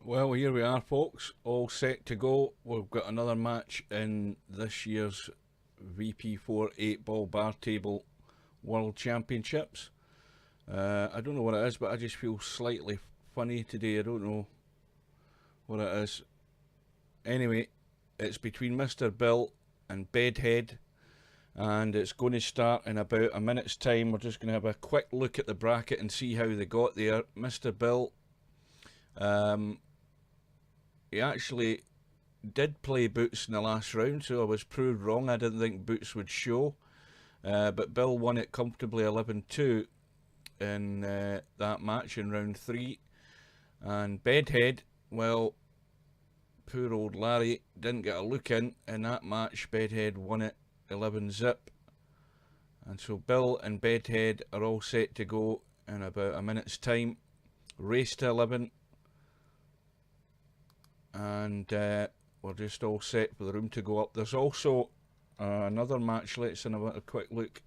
Well, here we are, folks, all set to go. We've got another match in this year's VP4 8-ball bar table World Championships. I don't know what it is, but I just feel slightly funny today. I don't know what it is. Anyway, it's between Mr.Bill and Bedhead, and it's going to start in about a minute's time. We're just going to have a quick look at the bracket and see how they got there. Mr.Bill, he actually did play Boots in the last round, so I was proved wrong. I didn't think Boots would show, but Bill won it comfortably 11-2 in that match in round 3. And Bedhead, well, poor old Larry didn't get a look in that match. Bedhead won it 11-zip. And so Bill and Bedhead are all set to go in about a minute's time. Race to 11. And we're just all set for the room to go up. There's also another match. Let's have a quick look.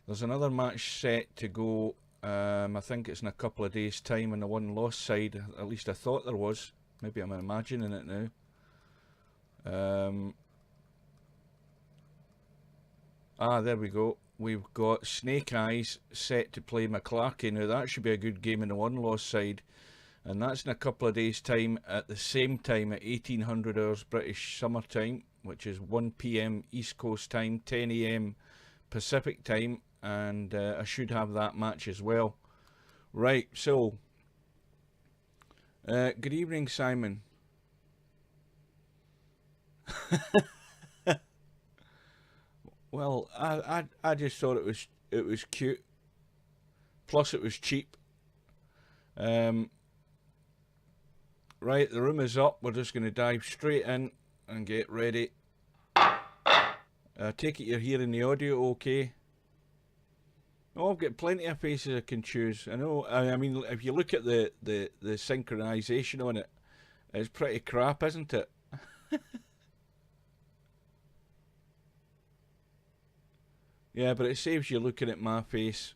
There's another match set to go. I think it's in a couple of days' time on the one lost side. At least I thought there was. Maybe I'm imagining it now. There we go. We've got Snake Eyes set to play McClarkey. Now that should be a good game in the one lost side. And that's in a couple of days' time at the same time at 1800 hours British summer time, which is 1 PM East Coast time, 10 AM Pacific time, and I should have that match as well. Right, so good evening, Simon. Well, I just thought it was cute. Plus, it was cheap. Right, the room is up. We're just going to dive straight in and get ready. Take it you're hearing the audio okay. Oh, I've got plenty of faces I can choose. I know. I mean, if you look at the synchronization on it, it's pretty crap, isn't it? Yeah, but it saves you looking at my face.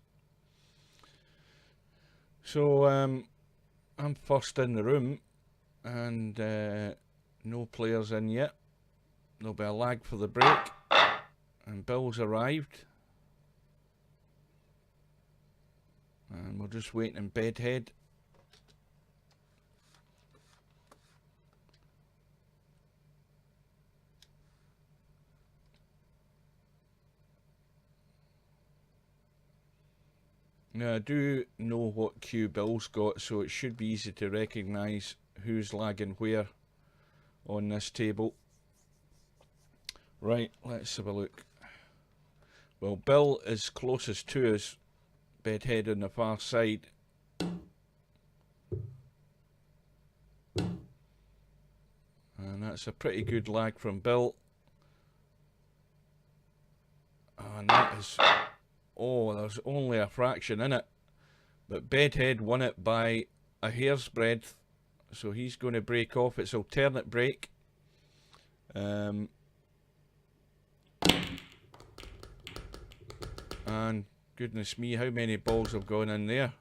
So, I'm first in the room. And no players in yet. There'll be a lag for the break. And Bill's arrived. And we're just waiting in Bedhead. Now I do know what queue Bill's got, so it should be easy to recognise who's lagging where on this table. Right, let's have a look. Well, Bill is closest to us, Bedhead on the far side. And that's a pretty good lag from Bill. And that is... Oh, there's only a fraction in it. But Bedhead won it by a hair's breadth. So he's going to break off. It's alternate break. And goodness me, how many balls have gone in there?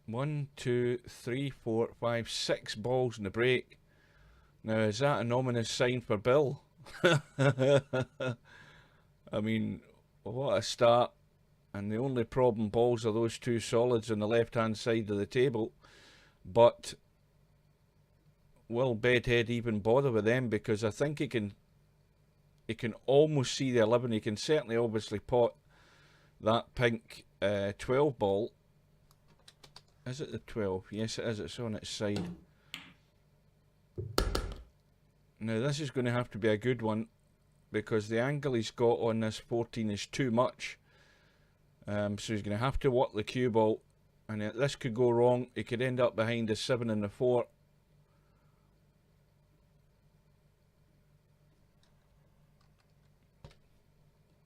1, 2, 3, 4, 5, 6 balls in the break. Now, is that an ominous sign for Bill? I mean, what a start. And the only problem balls are those two solids on the left-hand side of the table. But will Bedhead even bother with them? Because I think he can almost see the 11. He can certainly obviously pot that pink 12 ball. Is it the 12? Yes, it is. It's on its side. Now, this is going to have to be a good one, because the angle he's got on this 14 is too much. So he's going to have to walk the cue ball, and this could go wrong. He could end up behind the 7 and the 4.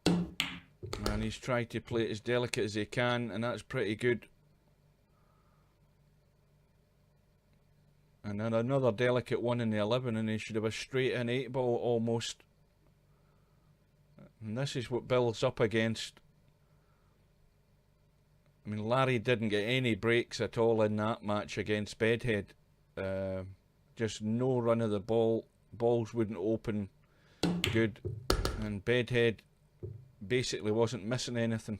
And he's tried to play it as delicate as he can, and that's pretty good. And then another delicate one in the 11, and he should have a straight in 8 ball almost. And this is what Bill's up against. I mean, Larry didn't get any breaks at all in that match against Bedhead. Just no run of the ball. Balls wouldn't open good. And Bedhead basically wasn't missing anything.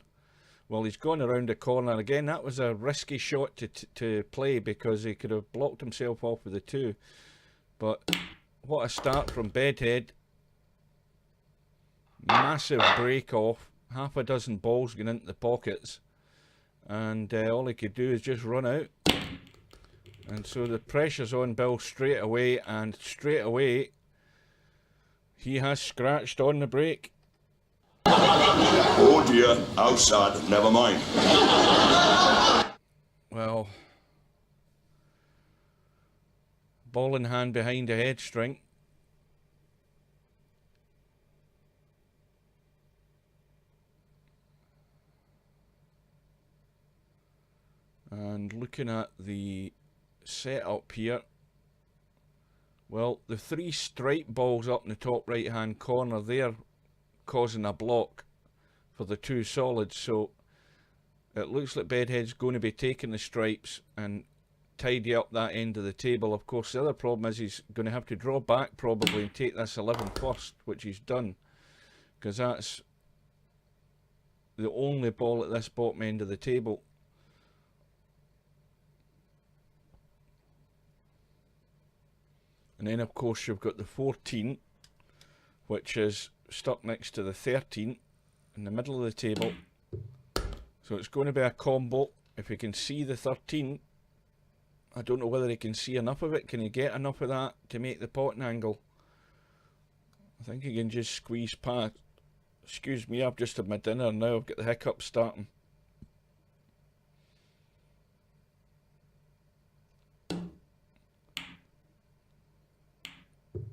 Well, he's gone around the corner again. That was a risky shot to play because he could have blocked himself off with the 2. But what a start from Bedhead. Massive break off. Half a dozen balls going into the pockets. And all he could do is just run out. And so the pressure's on Bill straight away. And straight away, he has scratched on the break. Oh dear, how sad, never mind. Well, ball in hand behind the head string. And looking at the setup here, well, the 3 stripe balls up in the top right hand corner, they're causing a block for the 2 solids, so it looks like Bedhead's going to be taking the stripes and tidy up that end of the table. Of course, the other problem is he's going to have to draw back probably and take this 11 first, which he's done, because that's the only ball at this bottom end of the table. And then of course you've got the 14, which is stuck next to the 13 in the middle of the table. So it's going to be a combo. If he can see the 13, I don't know whether he can see enough of it. Can he get enough of that to make the potting angle? I think he can just squeeze past. Excuse me, I've just had my dinner and now I've got the hiccups starting.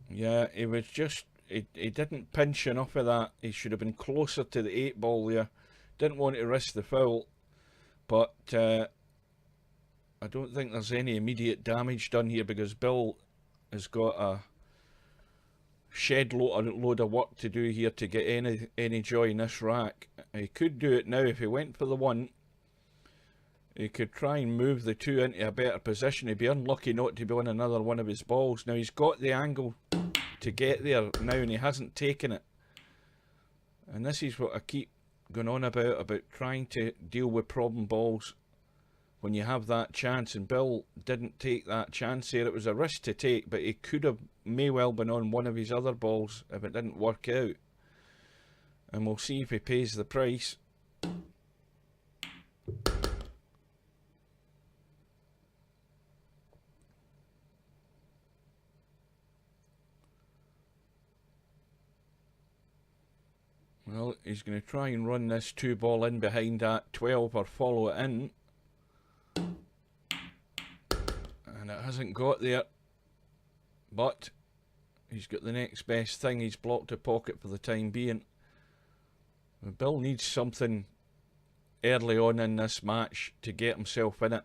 Yeah, he was just, he didn't pinch enough of that. He should have been closer to the 8 ball there. Didn't want to risk the foul, but I don't think there's any immediate damage done here because Bill has got a shed load of work to do here to get any joy in this rack. He could do it now if he went for the 1. He could try and move the 2 into a better position. He'd be unlucky not to be on another one of his balls. Now he's got the angle to get there now and he hasn't taken it. And this is what I keep going on about trying to deal with problem balls when you have that chance. And Bill didn't take that chance here. It was a risk to take, but he could have may well been on one of his other balls if it didn't work out. And we'll see if he pays the price. Well, he's going to try and run this 2 ball in behind that 12 or follow it in. And it hasn't got there. But he's got the next best thing. He's blocked a pocket for the time being. Bill needs something early on in this match to get himself in it.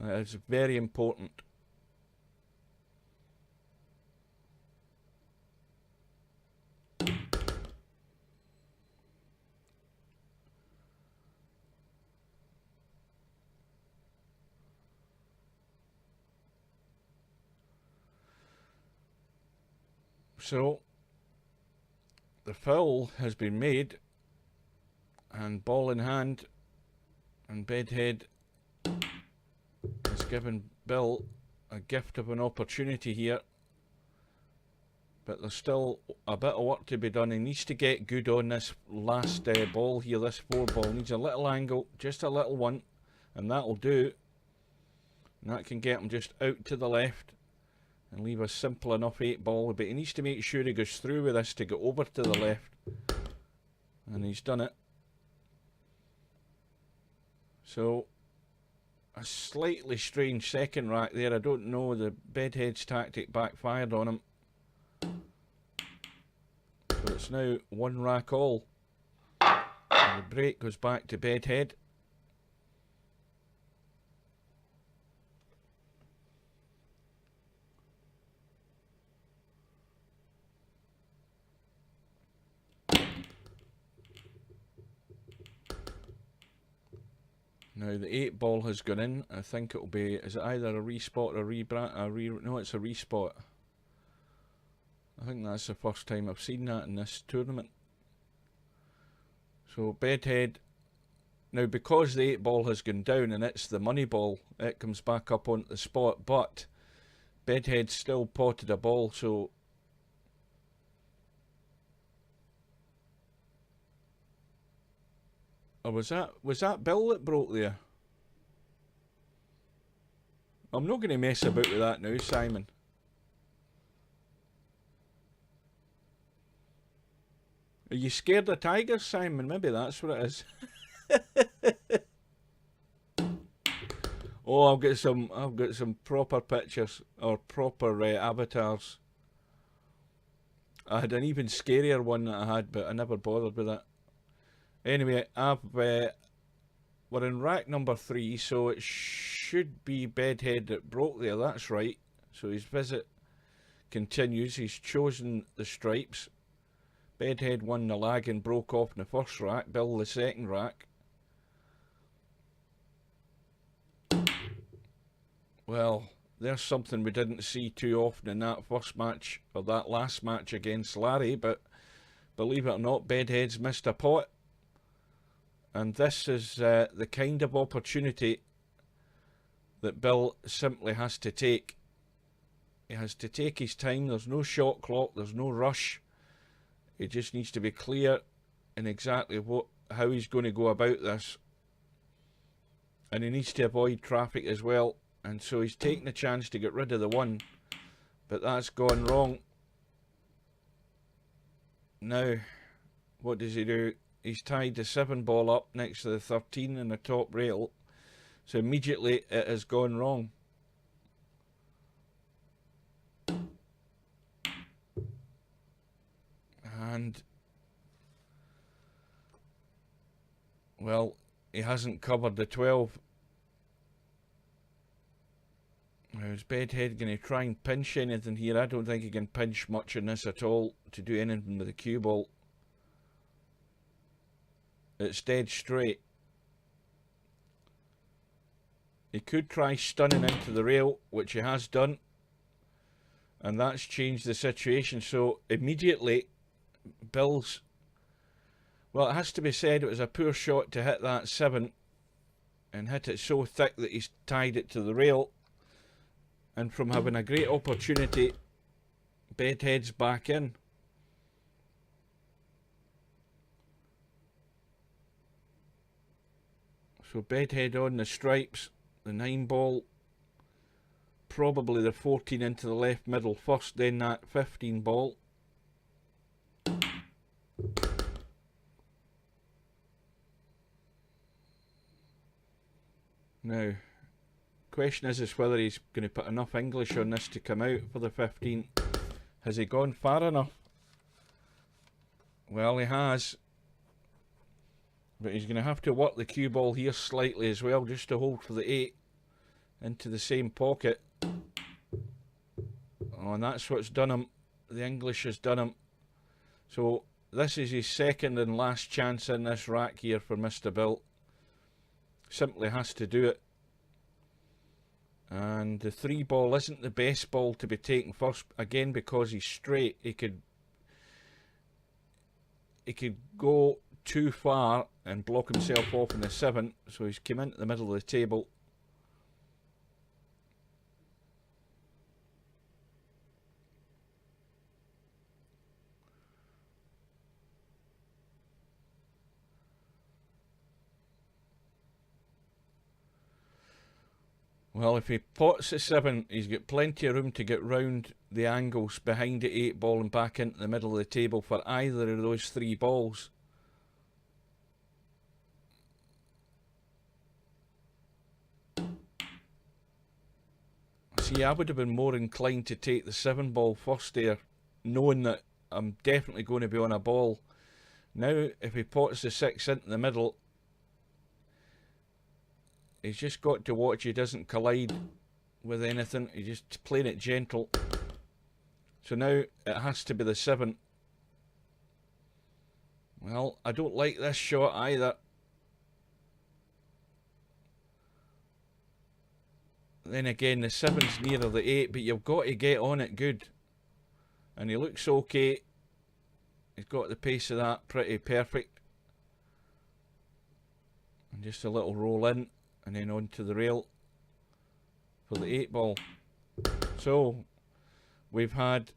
It's very important. So the foul has been made and ball in hand, and Bedhead has given Bill a gift of an opportunity here, but there's still a bit of work to be done. He needs to get good on this last ball here. This 4 ball needs a little angle, just a little one, and that'll do. And that can get him just out to the left and leave a simple enough 8 ball, but he needs to make sure he goes through with this to get over to the left, and he's done it. So a slightly strange second rack there. I don't know, the Bedhead's tactic backfired on him. So it's now 1 rack all, and the break goes back to Bedhead. Now the 8 ball has gone in. I think it'll be, is it either a respot or no, it's a respot. I think that's the first time I've seen that in this tournament. So Bedhead, now because the 8 ball has gone down and it's the money ball, it comes back up onto the spot, but Bedhead still potted a ball, so or was that Bill that broke there? I'm not going to mess about with that now, Simon. Are you scared of tigers, Simon? Maybe that's what it is. Oh, I've got some proper pictures or proper avatars. I had an even scarier one that I had, but I never bothered with it. Anyway, we're in rack number 3, so it should be Bedhead that broke there. That's right. So his visit continues. He's chosen the stripes. Bedhead won the lag and broke off in the first rack. Bill the second rack. Well, there's something we didn't see too often in that first match, or that last match against Larry, but believe it or not, Bedhead's missed a pot. And this is the kind of opportunity that Bill simply has to take. He has to take his time. There's no shot clock, there's no rush. He just needs to be clear in exactly how he's going to go about this. And he needs to avoid traffic as well. And so he's taking a chance to get rid of the 1. But that's gone wrong. Now, what does he do? He's tied the 7 ball up next to the 13 in the top rail. So immediately it has gone wrong. And, well, he hasn't covered the 12. Now, is Bedhead going to try and pinch anything here? I don't think he can pinch much in this at all to do anything with the cue ball. It's dead straight. He could try stunning into the rail, which he has done. And that's changed the situation. So immediately, Bill's... Well, it has to be said it was a poor shot to hit that 7. And hit it so thick that he's tied it to the rail. And from having a great opportunity, Bedhead's back in. So Bedhead on the stripes, the 9 ball, probably the 14 into the left middle first, then that 15 ball. Now, question is whether he's going to put enough English on this to come out for the 15. Has he gone far enough? Well, he has. But he's going to have to work the cue ball here slightly as well, just to hold for the 8 into the same pocket. Oh, and that's what's done him. The English has done him. So this is his second and last chance in this rack here for Mr. Bill. Simply has to do it. And the 3 ball isn't the best ball to be taken first, again because he's straight. He could go too far and block himself off in the 7, so he's come into the middle of the table. Well, if he pots the 7, he's got plenty of room to get round the angles behind the 8 ball and back into the middle of the table for either of those 3 balls. See, I would have been more inclined to take the 7 ball first there, knowing that I'm definitely going to be on a ball. Now, if he pots the 6 into the middle, he's just got to watch he doesn't collide with anything. He's just playing it gentle. So now it has to be the 7. Well, I don't like this shot either. Then again, the 7's nearer the 8, but you've got to get on it good. And he looks okay. He's got the pace of that pretty perfect. And just a little roll in, and then onto the rail for the 8 ball. So, we've had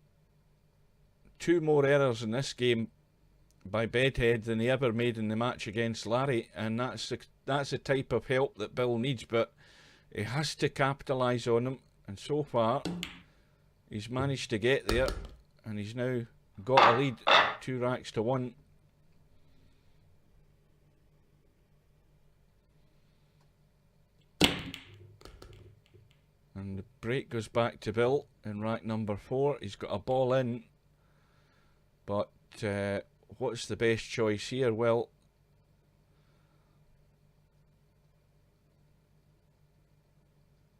2 more errors in this game by Bedhead than he ever made in the match against Larry, and that's the type of help that Bill needs, but he has to capitalise on them, and so far he's managed to get there, and he's now got a lead, 2 racks to 1. And the break goes back to Bill in rack number 4. He's got a ball in, but what's the best choice here? Well,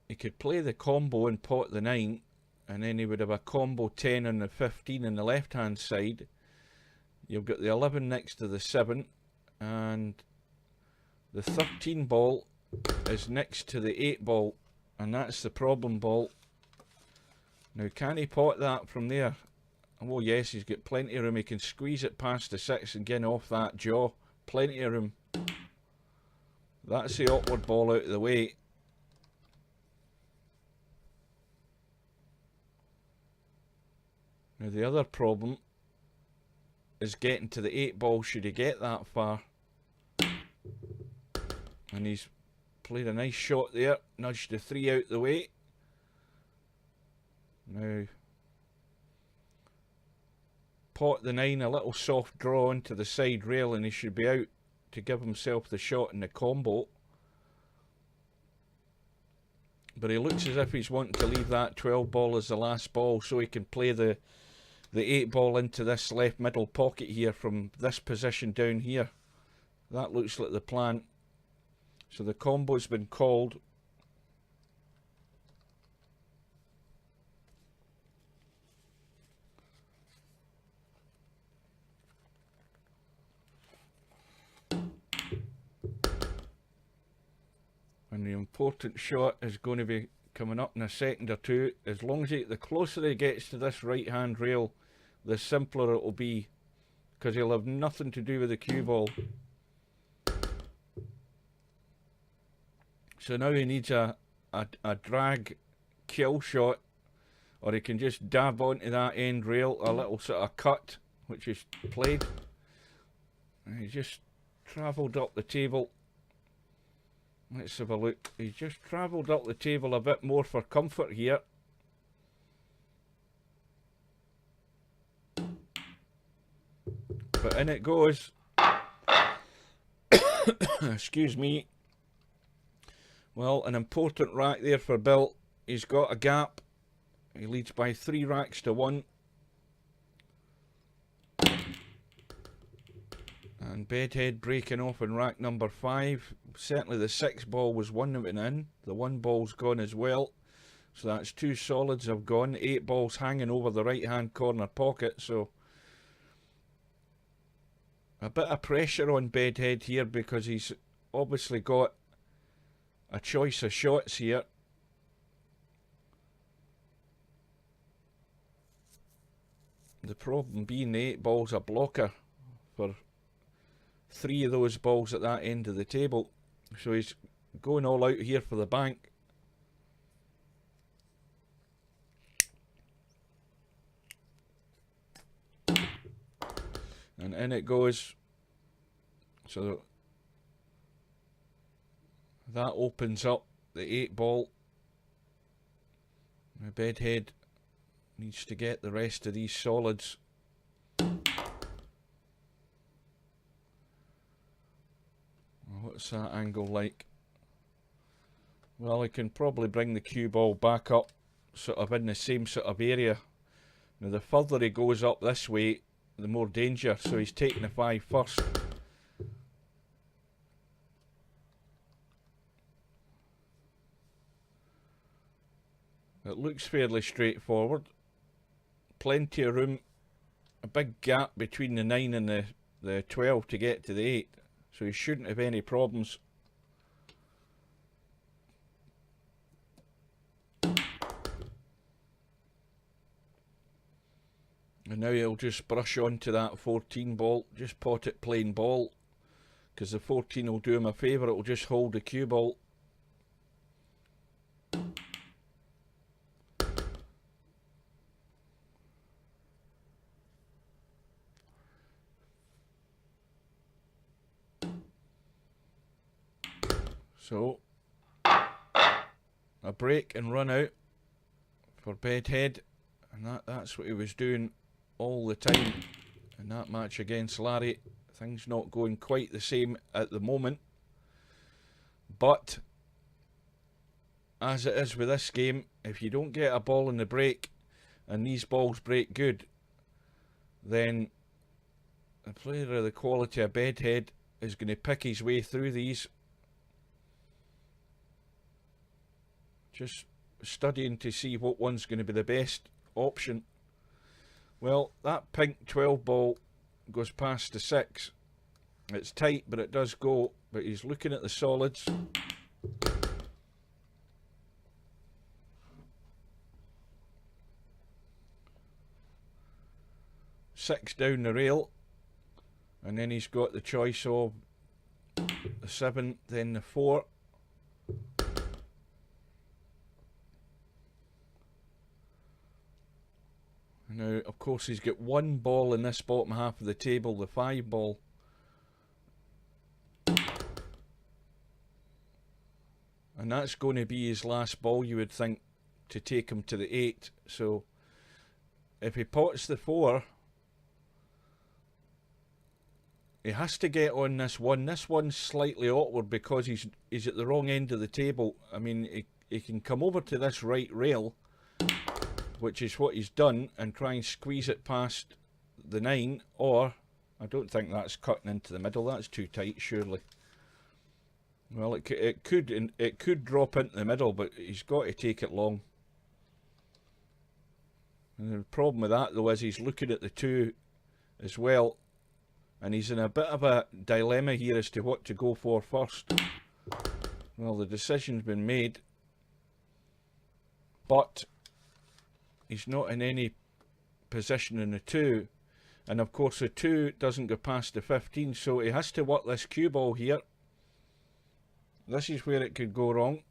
he could play the combo and pot the 9, and then he would have a combo 10 and the 15 on the left hand side. You've got the 11 next to the 7, and the 13 ball is next to the 8 ball, and that's the problem ball. Now, can he pot that from there? Oh yes, he's got plenty of room. He can squeeze it past the 6 and get off that jaw. Plenty of room. That's the awkward ball out of the way. Now the other problem is getting to the 8 ball should he get that far. And he's played a nice shot there, nudged the 3 out the way. Now, pot the 9, a little soft draw into the side rail, and he should be out to give himself the shot in the combo. But he looks as if he's wanting to leave that 12 ball as the last ball so he can play the 8 ball into this left middle pocket here from this position down here. That looks like the plan. So the combo's been called. And the important shot is going to be coming up in a second or two. As long as the closer he gets to this right hand rail, the simpler it will be, because he'll have nothing to do with the cue ball. So now he needs a drag kill shot, or he can just dab onto that end rail, a little sort of cut, which is played. And he just travelled up the table. Let's have a look. He's just travelled up the table a bit more for comfort here. But in it goes. Excuse me. Well, an important rack there for Bill. He's got a gap. He leads by 3 racks to 1. And Bedhead breaking off in rack number 5. Certainly the 6 ball was one that went in. The 1 ball's gone as well. So that's 2 solids have gone. 8 balls hanging over the right hand corner pocket. So a bit of pressure on Bedhead here, because he's obviously got a choice of shots here. The problem being the 8 ball's a blocker for 3 of those balls at that end of the table. So he's going all out here for the bank. And in it goes. So that opens up the 8 ball. Now Bedhead needs to get the rest of these solids. What's that angle like? Well, he can probably bring the cue ball back up sort of in the same sort of area. Now the further he goes up this way, the more danger, so he's taking the 5 first. It looks fairly straightforward. Plenty of room, a big gap between the 9 and the 12 to get to the 8, so he shouldn't have any problems. And now he'll just brush onto that 14 ball, just pot it plain ball, because the 14 will do him a favour, it will just hold the cue ball. So, a break and run out for Bedhead, and that's what he was doing all the time in that match against Larry. Things not going quite the same at the moment, but as it is with this game, if you don't get a ball in the break and these balls break good, then a player of the quality of Bedhead is going to pick his way through these. Just studying to see what one's going to be the best option. Well, that pink 12 ball goes past the 6. It's tight, but it does go. But he's looking at the solids. Six down the rail. And then he's got the choice of the 7, then the 4. Now, of course, he's got one ball in this bottom half of the table, the 5 ball. And that's going to be his last ball, you would think, to take him to the 8. So, if he pots the 4, he has to get on this 1. This one's slightly awkward because he's at the wrong end of the table. I mean, he can come over to this right rail, which is what he's done, and try and squeeze it past the 9, or I don't think that's cutting into the middle. That's too tight, surely. Well, it could drop into the middle, but he's got to take it long. And the problem with that, though, is he's looking at the 2 as well, and he's in a bit of a dilemma here as to what to go for first. Well, the decision's been made, but he's not in any position in the 2, and of course the 2 doesn't go past the 15, so he has to work this cue ball here. This is where it could go wrong.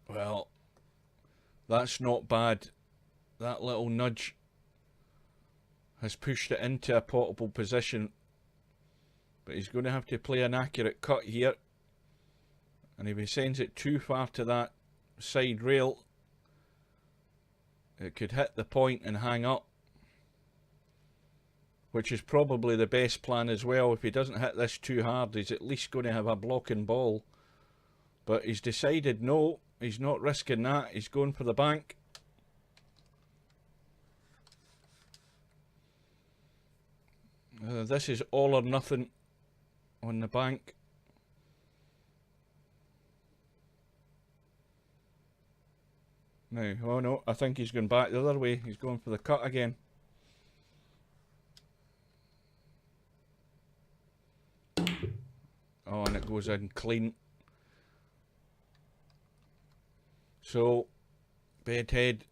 Well, that's not bad. That little nudge has pushed it into a potable position. But he's going to have to play an accurate cut here. And if he sends it too far to that side rail, it could hit the point and hang up. Which is probably the best plan as well. If he doesn't hit this too hard, he's at least going to have a blocking ball. But he's decided no, he's not risking that. He's going for the bank. This is all or nothing on the bank. Now, oh no, I think he's going back the other way. He's going for the cut again. Oh, and it goes in clean. So, Bedhead,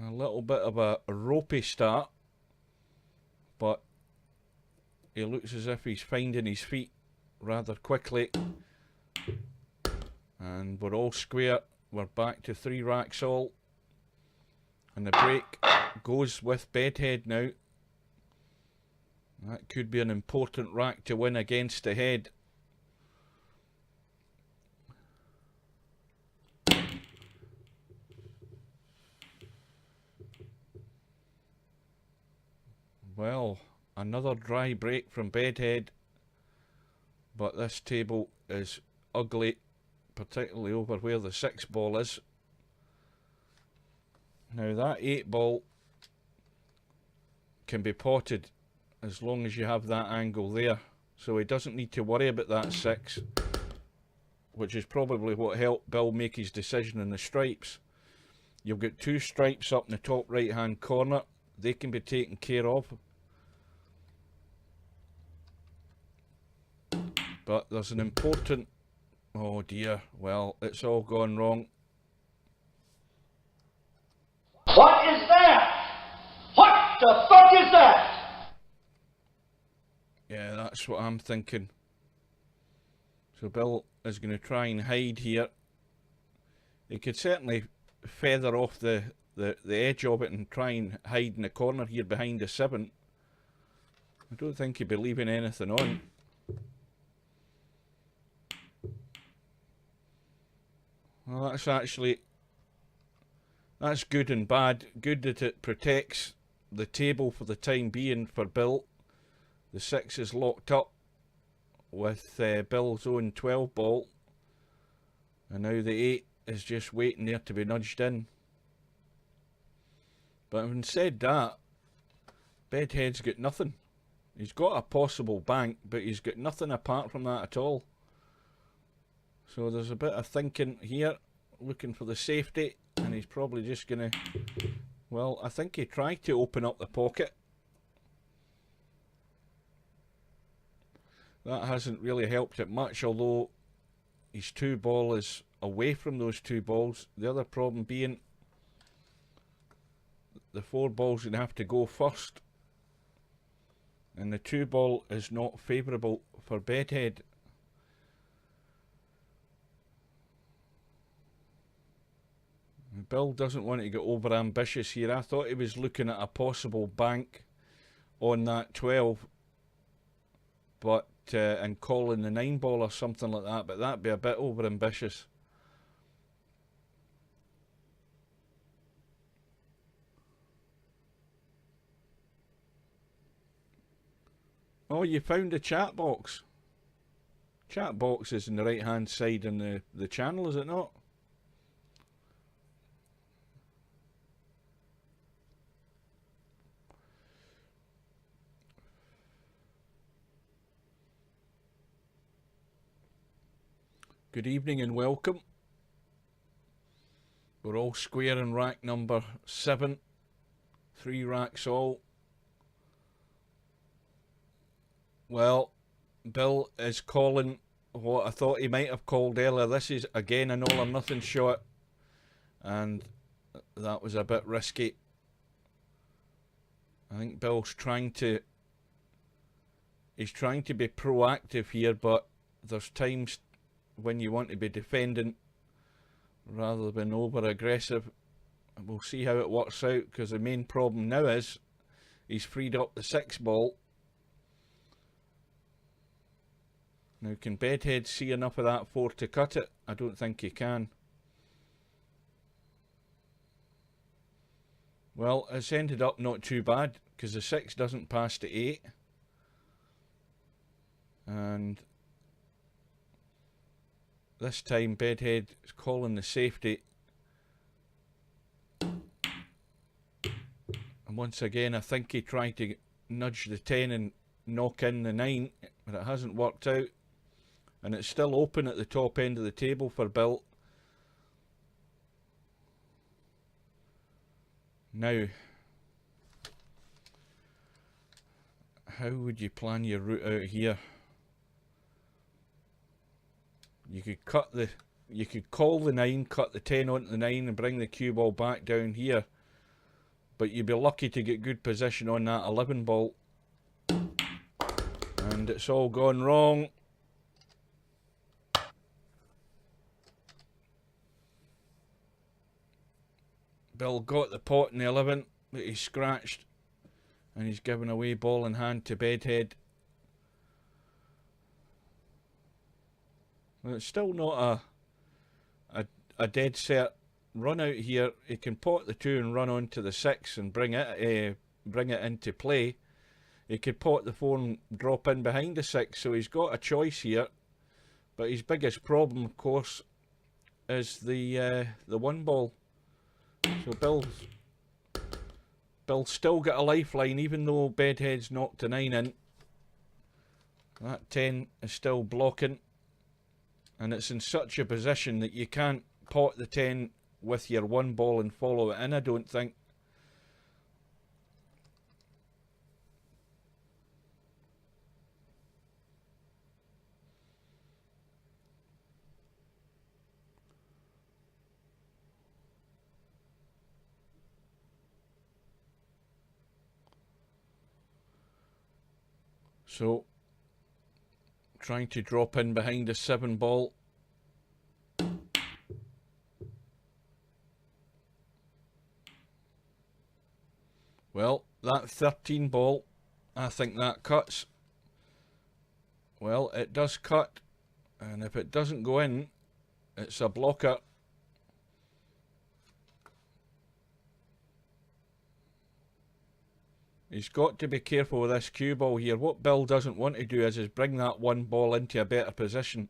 a little bit of a ropey start, but he looks as if he's finding his feet rather quickly. And we're all square. We're back to 3 racks all. And the break goes with Bedhead now. That could be an important rack to win against the head. Well, another dry break from Bedhead, but this table is ugly, particularly over where the 6 ball is. Now that 8 ball can be potted as long as you have that angle there, so he doesn't need to worry about that 6. which is probably what helped Bill make his decision in the stripes. You've got 2 stripes up in the top right hand corner. They can be taken care of. But there's an important... Oh dear, well, it's all gone wrong. What is that? What the fuck is that? Yeah, that's what I'm thinking. So Bill is going to try and hide here. He could certainly feather off the edge of it and try and hide in the corner here behind the 7. I don't think he'd be leaving anything on. Well, that's good and bad. Good that it protects the table for the time being for Bill. The 6 is locked up with Bill's own 12 ball. And now the 8 is just waiting there to be nudged in. But having said that, Bedhead's got nothing. He's got a possible bank, but he's got nothing apart from that at all. So there's a bit of thinking here, looking for the safety, and he's probably just going to... Well, I think he tried to open up the pocket. That hasn't really helped it much, although his 2 ball is away from those 2 balls. The other problem being the 4 ball's going to have to go first. And the 2 ball is not favourable for Bedhead. Bill doesn't want to get over ambitious here. I thought he was looking at a possible bank on that 12, but and calling the 9 ball or something like that, but that'd be a bit over ambitious. Oh, you found the chat box. Chat box is in the right hand side in the channel, is it not? Good evening and welcome. We're all square in rack number 7. 3 racks all. Well, Bill is calling what I thought he might have called earlier. This is again an all or nothing shot, and that was a bit risky. I think Bill's trying to... He's trying to be proactive here, but there's times when you want to be defending rather than over aggressive. We'll see how it works out, because the main problem now is he's freed up the 6 ball. Now, can Bedhead see enough of that 4 to cut it? I don't think he can. Well, it's ended up not too bad, because the 6 doesn't pass to 8. And this time Bedhead is calling the safety. And once again, I think he tried to nudge the 10 and knock in the 9, but it hasn't worked out. And it's still open at the top end of the table for Bill. Now, how would you plan your route out here? You could call the 9, cut the 10 onto the 9 and bring the cue ball back down here. But you'd be lucky to get good position on that 11 ball. And it's all gone wrong. Bill got the pot in the 11, but he scratched, and he's given away ball in hand to Bedhead. Well, it's still not a dead set run out here. He can pot the 2 and run on to the 6 and bring it into play. He could pot the 4 and drop in behind the 6, so he's got a choice here. But his biggest problem, of course, is the 1 ball. So Bill's still got a lifeline, even though Bedhead's knocked a 9 in. That 10 is still blocking. And it's in such a position that you can't pot the 10 with your one ball and follow it in, I don't think. So, trying to drop in behind a 7 ball. Well, that 13 ball, I think that cuts. Well, it does cut, and if it doesn't go in, it's a blocker. He's got to be careful with this cue ball here. What Bill doesn't want to do is bring that one ball into a better position.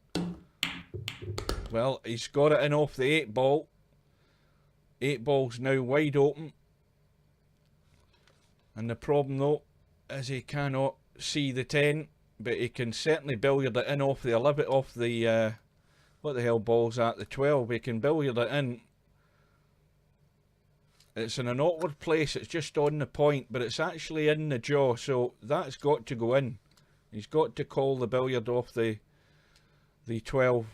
Well, he's got it in off the 8 ball. 8 ball's now wide open. And the problem though is he cannot see the 10, but he can certainly billiard it in off the 11, off the, what the hell ball's at, the 12. He can billiard it in. It's in an awkward place, it's just on the point, but it's actually in the jaw, so that's got to go in. He's got to call the billiard off the 12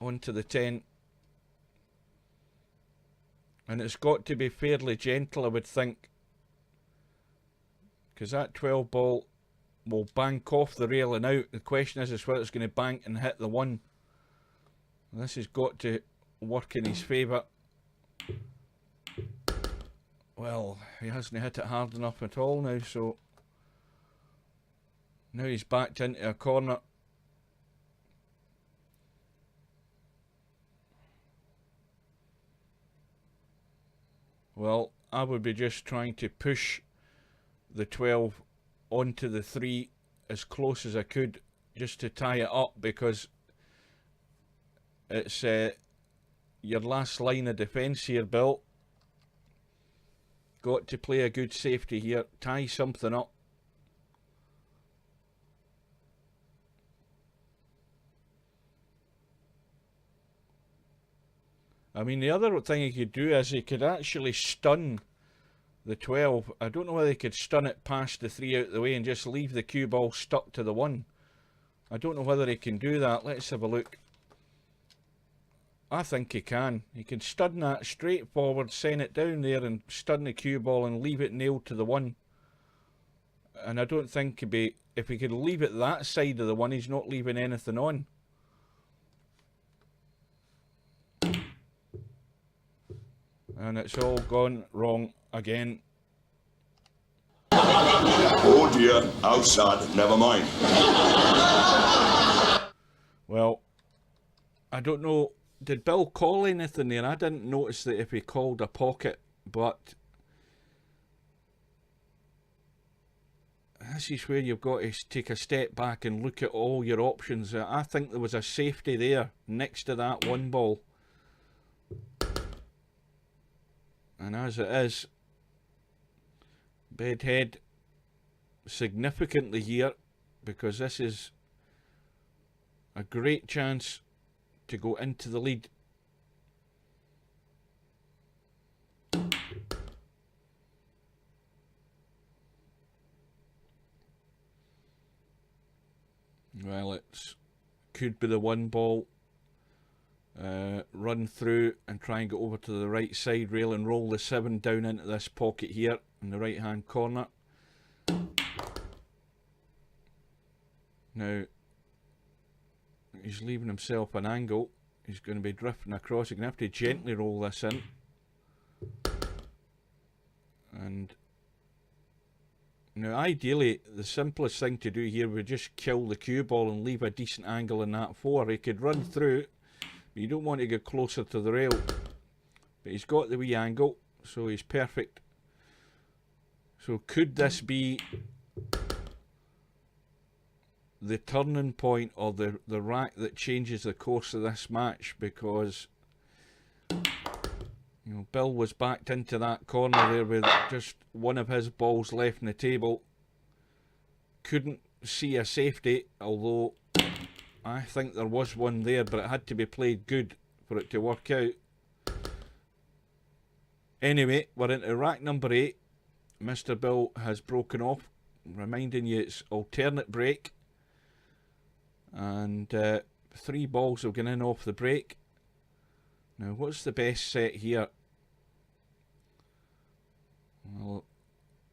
onto the 10. And it's got to be fairly gentle, I would think, because that 12 ball will bank off the rail and out. The question is whether it's going to bank and hit the 1. And this has got to work in his favour. Well, he hasn't hit it hard enough at all now, so now he's backed into a corner. Well, I would be just trying to push the 12 onto the 3 as close as I could, just to tie it up, because it's your last line of defence here, Bill. Got to play a good safety here, tie something up. I mean, the other thing he could do is he could actually stun the 12. I don't know whether he could stun it past the 3 out of the way and just leave the cue ball stuck to the 1. I don't know whether he can do that. Let's have a look. I think he can. He can stun that straight forward, send it down there and stun the cue ball and leave it nailed to the 1. And I don't think he'd be, if he could leave it that side of the 1, he's not leaving anything on. And it's all gone wrong again. Oh dear, outside, never mind. Well, I don't know. Did Bill call anything there? I didn't notice that if he called a pocket, but this is where you've got to take a step back and look at all your options. I think there was a safety there next to that 1 ball. And as it is, Bedhead significantly here, because this is a great chance to go into the lead. Well, it's could be the 1 ball. Run through and try and get over to the right side rail and roll the 7 down into this pocket here in the right hand corner. Now he's leaving himself an angle. He's going to be drifting across. You're going to have to gently roll this in. And now ideally the simplest thing to do here would just kill the cue ball and leave a decent angle in that 4. He could run through, but you don't want to get closer to the rail. But he's got the wee angle, so he's perfect. So could this be the turning point, or the rack that changes the course of this match? Because, you know, Bill was backed into that corner there with just one of his balls left on the table. Couldn't see a safety, although I think there was one there, but it had to be played good for it to work out. Anyway, we're into rack number 8. Mr. Bill has broken off, reminding you it's alternate break. And 3 balls have gone in off the break. Now, what's the best set here? Well,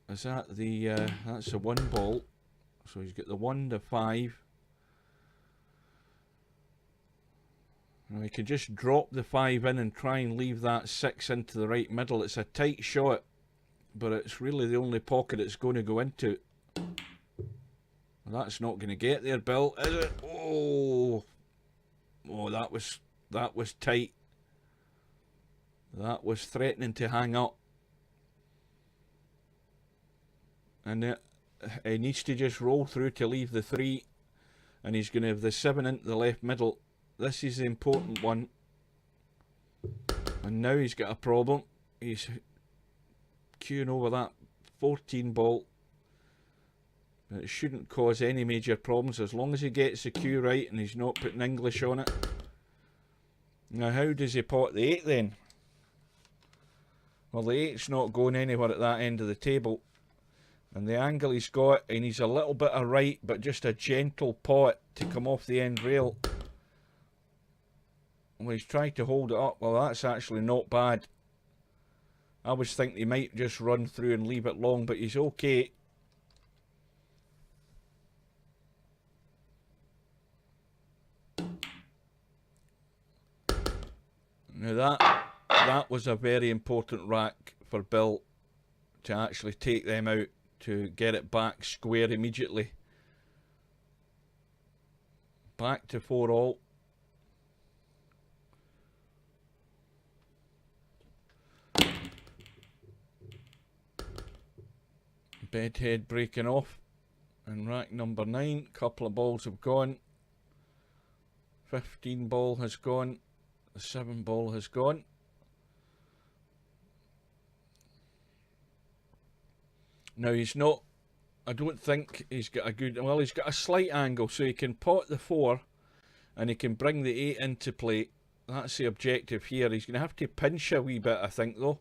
is that the... that's a 1 ball. So he's got the 1, the 5. Now he can just drop the 5 in and try and leave that 6 into the right middle. It's a tight shot, but it's really the only pocket it's going to go into. Well, that's not going to get there, Bill, is it? Oh, that was tight. That was threatening to hang up. And he needs to just roll through to leave the 3, and he's going to have the 7 into the left middle. This is the important one. And now he's got a problem. He's queuing over that 14 ball. But it shouldn't cause any major problems as long as he gets the cue right and he's not putting English on it. Now how does he pot the 8 then? Well, the 8's not going anywhere at that end of the table. And the angle he's got, and he's a little bit of right, but just a gentle pot to come off the end rail. Well, he's trying to hold it up. Well, that's actually not bad. I was thinking he might just run through and leave it long, but he's okay. Now that was a very important rack for Bill to actually take them out, to get it back square immediately. Back to 4 all. Bedhead breaking off, and rack number 9, couple of balls have gone. 15 ball has gone, the 7 ball has gone. Now he's not, I don't think he's got a good, well, he's got a slight angle, so he can pot the 4 and he can bring the 8 into play. That's the objective here. He's going to have to pinch a wee bit, I think, though.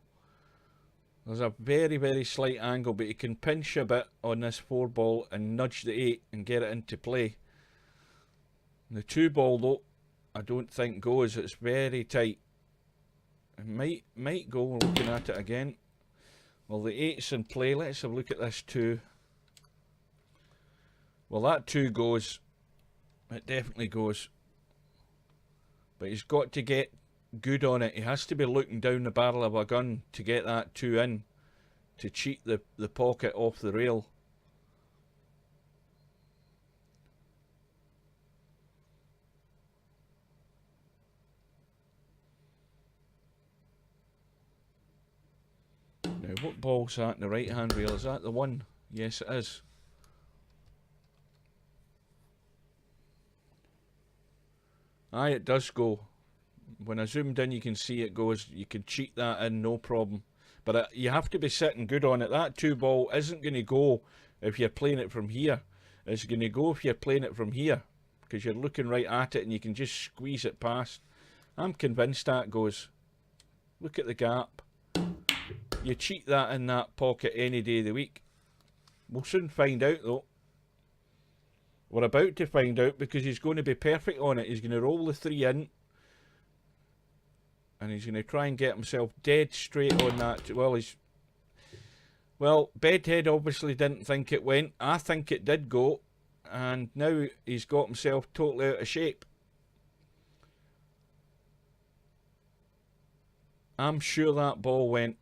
There's a very, very slight angle, but he can pinch a bit on this 4 ball and nudge the 8 and get it into play. The 2 ball, though, I don't think goes. It's very tight. It might go. We're looking at it again. Well, the 8's in play. Let's have a look at this 2. Well, that 2 goes. It definitely goes. But he's got to get good on it. He has to be looking down the barrel of a gun to get that 2 in, to cheat the pocket off the rail. Now, what ball's that in the right hand rail? Is that the 1? Yes, it is. Aye, it does go. When I zoomed in, you can see it goes. You can cheat that in, no problem. But you have to be sitting good on it. That 2 ball isn't going to go if you're playing it from here. It's going to go if you're playing it from here, because you're looking right at it and you can just squeeze it past. I'm convinced that goes. Look at the gap. You cheat that in that pocket any day of the week. We'll soon find out, though. We're about to find out, because he's going to be perfect on it. He's going to roll the 3 in. And he's going to try and get himself dead straight on that. Well, Bedhead obviously didn't think it went. I think it did go. And now he's got himself totally out of shape. I'm sure that ball went.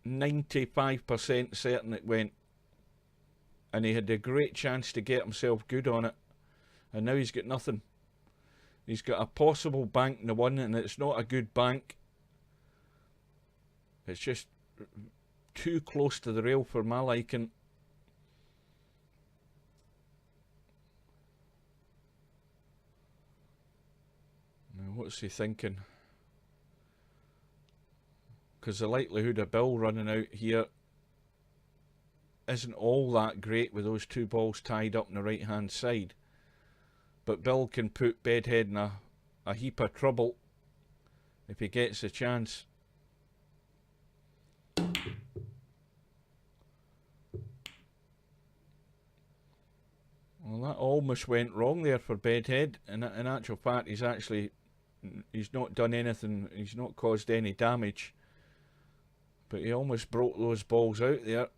95% certain it went. And he had a great chance to get himself good on it. And now he's got nothing. He's got a possible bank in the 1, and it's not a good bank. It's just too close to the rail for my liking. Now, what's he thinking? Because the likelihood of Bill running out here isn't all that great with those 2 balls tied up on the right hand side. but Bill can put Bedhead in a heap of trouble if he gets a chance. Well, that almost went wrong there for Bedhead. In actual fact, he's not done anything. He's not caused any damage. But he almost broke those balls out there.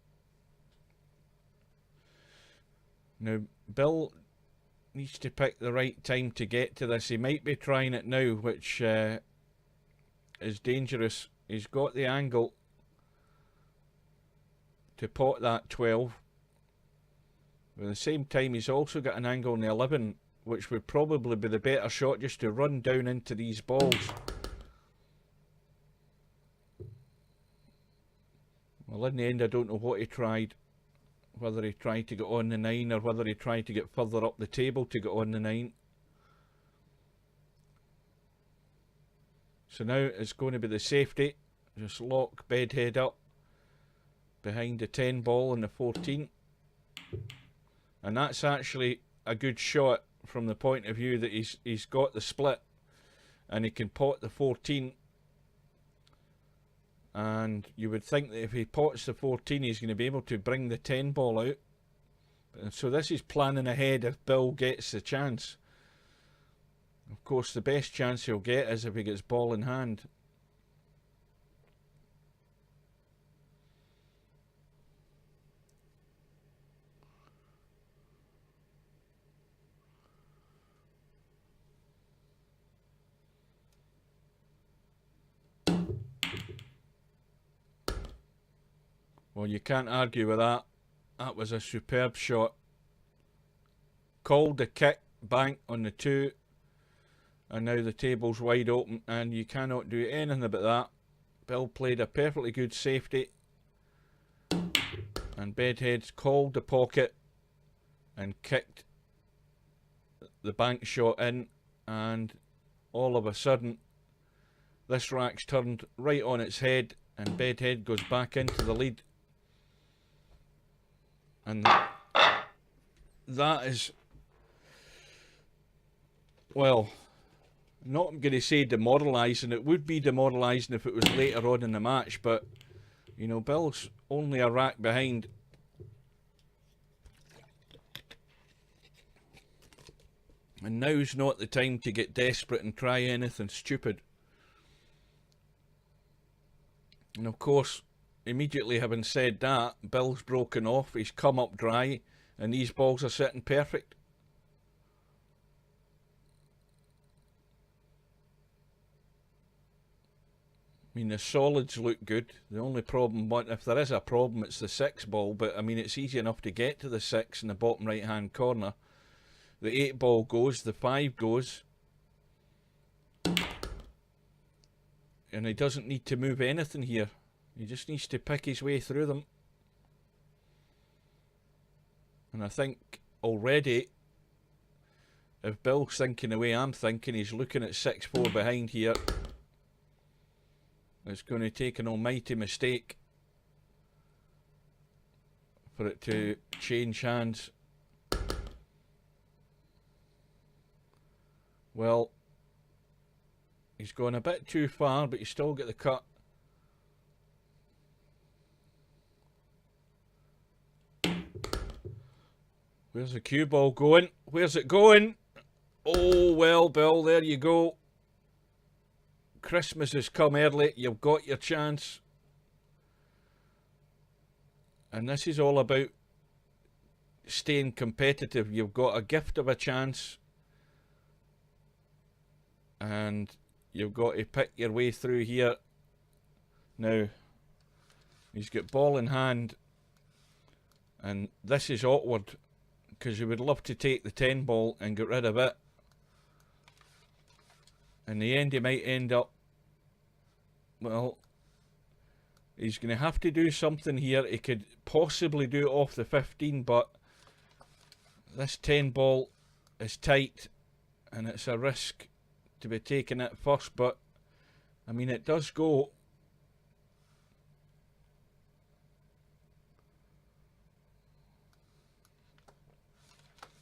Now, Bill needs to pick the right time to get to this. He might be trying it now, which is dangerous. He's got the angle to pot that 12. But at the same time, he's also got an angle on the 11, which would probably be the better shot, just to run down into these balls. Well, in the end, I don't know what he tried. Whether he tried to get on the 9 or whether he tried to get further up the table to get on the 9. So now it's going to be the safety. Just lock Bedhead up behind the 10 ball and the 14. And that's actually a good shot from the point of view that he's got the split and he can pot the 14. And you would think that if he pots the 14, he's going to be able to bring the 10 ball out. And so this is planning ahead if Bill gets the chance. Of course, the best chance he'll get is if he gets ball in hand. Well, you can't argue with that. That was a superb shot. Called the kick, bank on the 2. And now the table's wide open and you cannot do anything about that. Bill played a perfectly good safety. And Bedhead's called the pocket and kicked the bank shot in. And all of a sudden, this rack's turned right on its head and Bedhead goes back into the lead. And that is, well, not going to say demoralising. It would be demoralising if it was later on in the match, but, you know, Bill's only a rack behind. And now's not the time to get desperate and try anything stupid. And of course, immediately having said that, Bill's broken off, he's come up dry, and these balls are sitting perfect. I mean, the solids look good. The only problem, if there is a problem, it's the 6 ball, but I mean, it's easy enough to get to the 6 in the bottom right hand corner. The 8 ball goes, the 5 goes. And he doesn't need to move anything here. He just needs to pick his way through them. And I think already, if Bill's thinking the way I'm thinking, he's looking at 6-4 behind here. It's going to take an almighty mistake for it to change hands. Well, he's gone a bit too far, but he's still got the cut. Where's the cue ball going? Where's it going? Oh, well, Bill, there you go. Christmas has come early. You've got your chance. And this is all about staying competitive. You've got a gift of a chance. And you've got to pick your way through here. Now, he's got ball in hand. And this is awkward, because you would love to take the 10 ball and get rid of it. In the end, he might end up, well, he's going to have to do something here. He could possibly do it off the 15, but this 10 ball is tight and it's a risk to be taken at first, but I mean, it does go.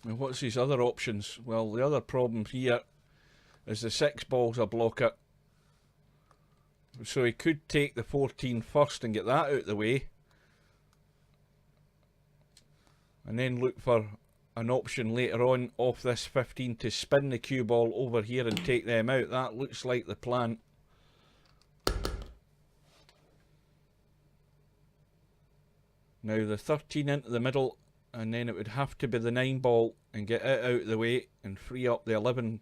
And what's his other options? Well, the other problem here is the 6 ball's a blocker. So he could take the 14 first and get that out of the way. And then look for an option later on off this 15 to spin the cue ball over here and take them out. That looks like the plan. Now the 13 into the middle, and then it would have to be the 9 ball and get it out of the way and free up the 11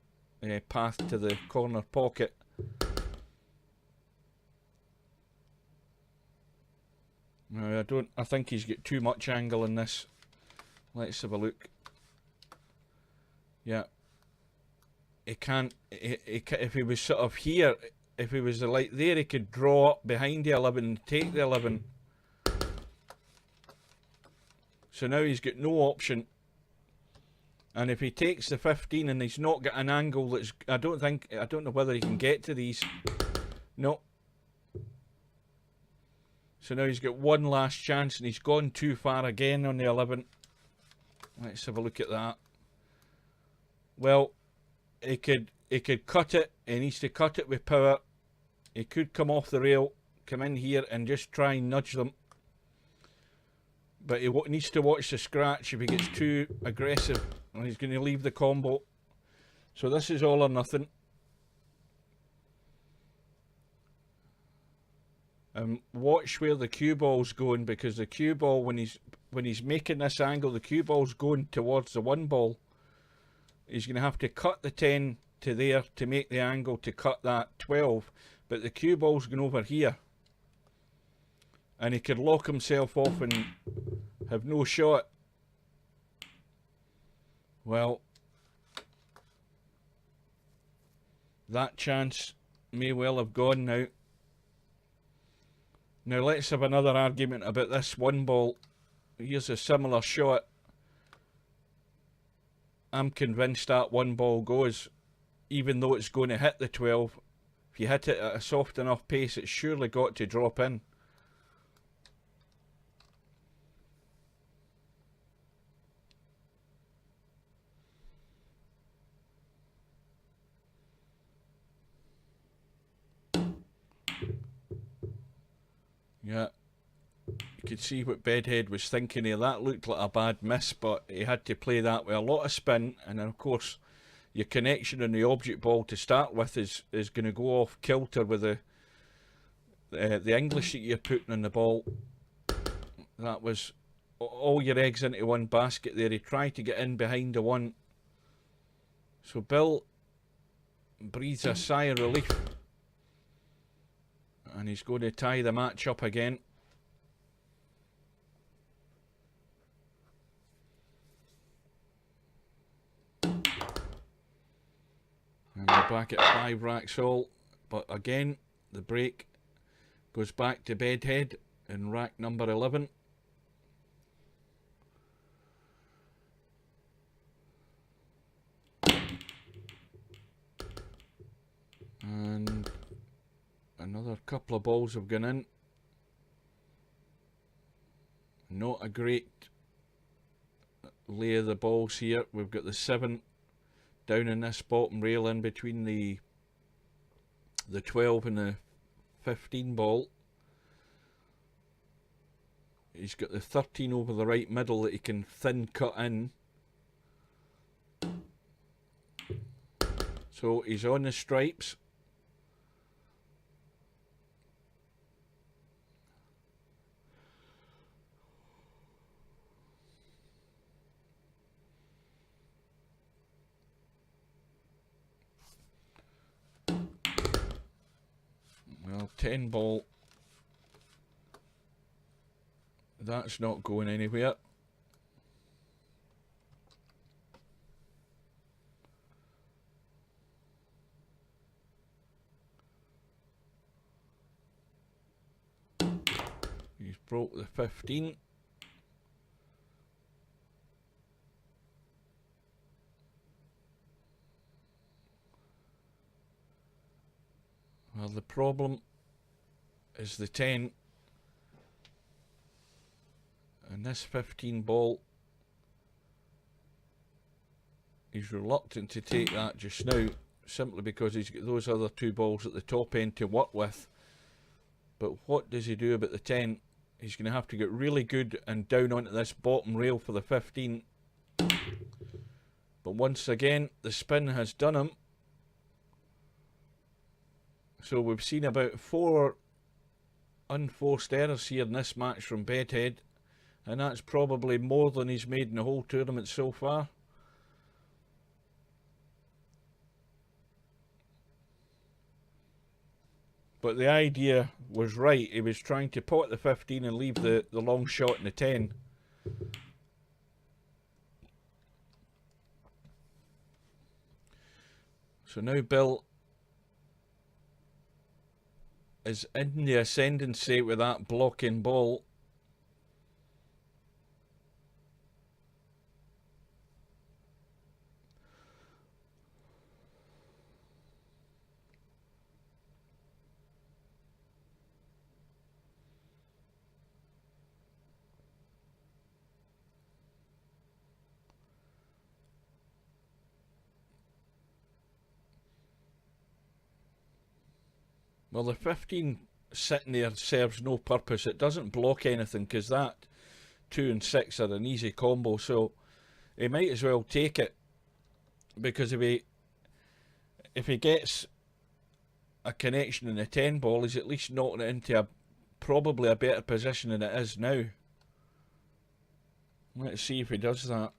path to the corner pocket. No, I think he's got too much angle in this. Let's have a look. Yeah. He can't, if he was sort of here, if he was like there, he could draw up behind the 11 and take the 11. So now he's got no option. And if he takes the 15 and he's not got an angle that's, I don't know whether he can get to these. No. So now he's got one last chance and he's gone too far again on the 11. Let's have a look at that. Well, he could cut it. He needs to cut it with power. He could come off the rail, come in here and just try and nudge them. But he needs to watch the scratch. If he gets too aggressive, and he's going to leave the combo. So this is all or nothing. Watch where the cue ball's going, because the cue ball, when he's making this angle, the cue ball's going towards the 1 ball. He's going to have to cut the 10 to there to make the angle to cut that 12. But the cue ball's going over here. And he could lock himself off and have no shot. Well, that chance may well have gone now. Now let's have another argument about this 1 ball. Here's a similar shot. I'm convinced that 1 ball goes, even though it's going to hit the 12. If you hit it at a soft enough pace, it's surely got to drop in. Yeah, you could see what Bedhead was thinking here. That looked like a bad miss, but he had to play that with a lot of spin. And then, of course, your connection on the object ball to start with is going to go off kilter with the English that you're putting on the ball. That was all your eggs into one basket there. He tried to get in behind the 1. So Bill breathes a sigh of relief. And he's going to tie the match up again. And we're back at 5 racks all. But again, the break goes back to Bedhead in rack number 11. And another couple of balls have gone in. Not a great lay of the balls here. We've got the 7 down in this bottom rail in between the 12 and the 15 ball. He's got the 13 over the right middle that he can thin cut in. So he's on the stripes. Well, 10 ball. That's not going anywhere. He's broke the 15. Well, the problem is the 10. And this 15 ball He's reluctant to take that just now, simply because he's got those other 2 balls at the top end to work with. But what does he do about the 10? He's going to have to get really good and down onto this bottom rail for the 15. But once again, the spin has done him. So we've seen about 4 unforced errors here in this match from Bedhead, and that's probably more than he's made in the whole tournament so far. But the idea was right. He was trying to pot the 15 and leave the long shot in the 10. So now Bill is in the ascendancy with that blocking ball. Well, the 15 sitting there serves no purpose. It doesn't block anything, because that 2 and 6 are an easy combo, so he might as well take it, because if he gets a connection in the 10 ball, he's at least knocking it into probably a better position than it is now. Let's see if he does that.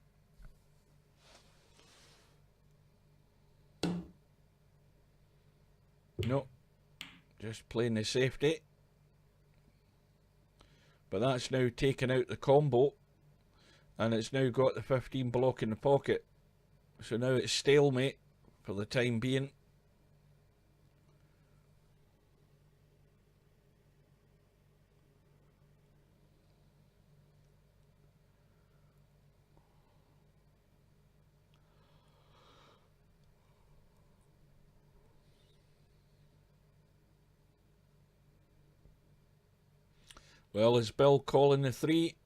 No. Just playing the safety. But that's now taken out the combo, and it's now got the 15 block in the pocket. So now it's stalemate for the time being. Well, is Bill calling the 3?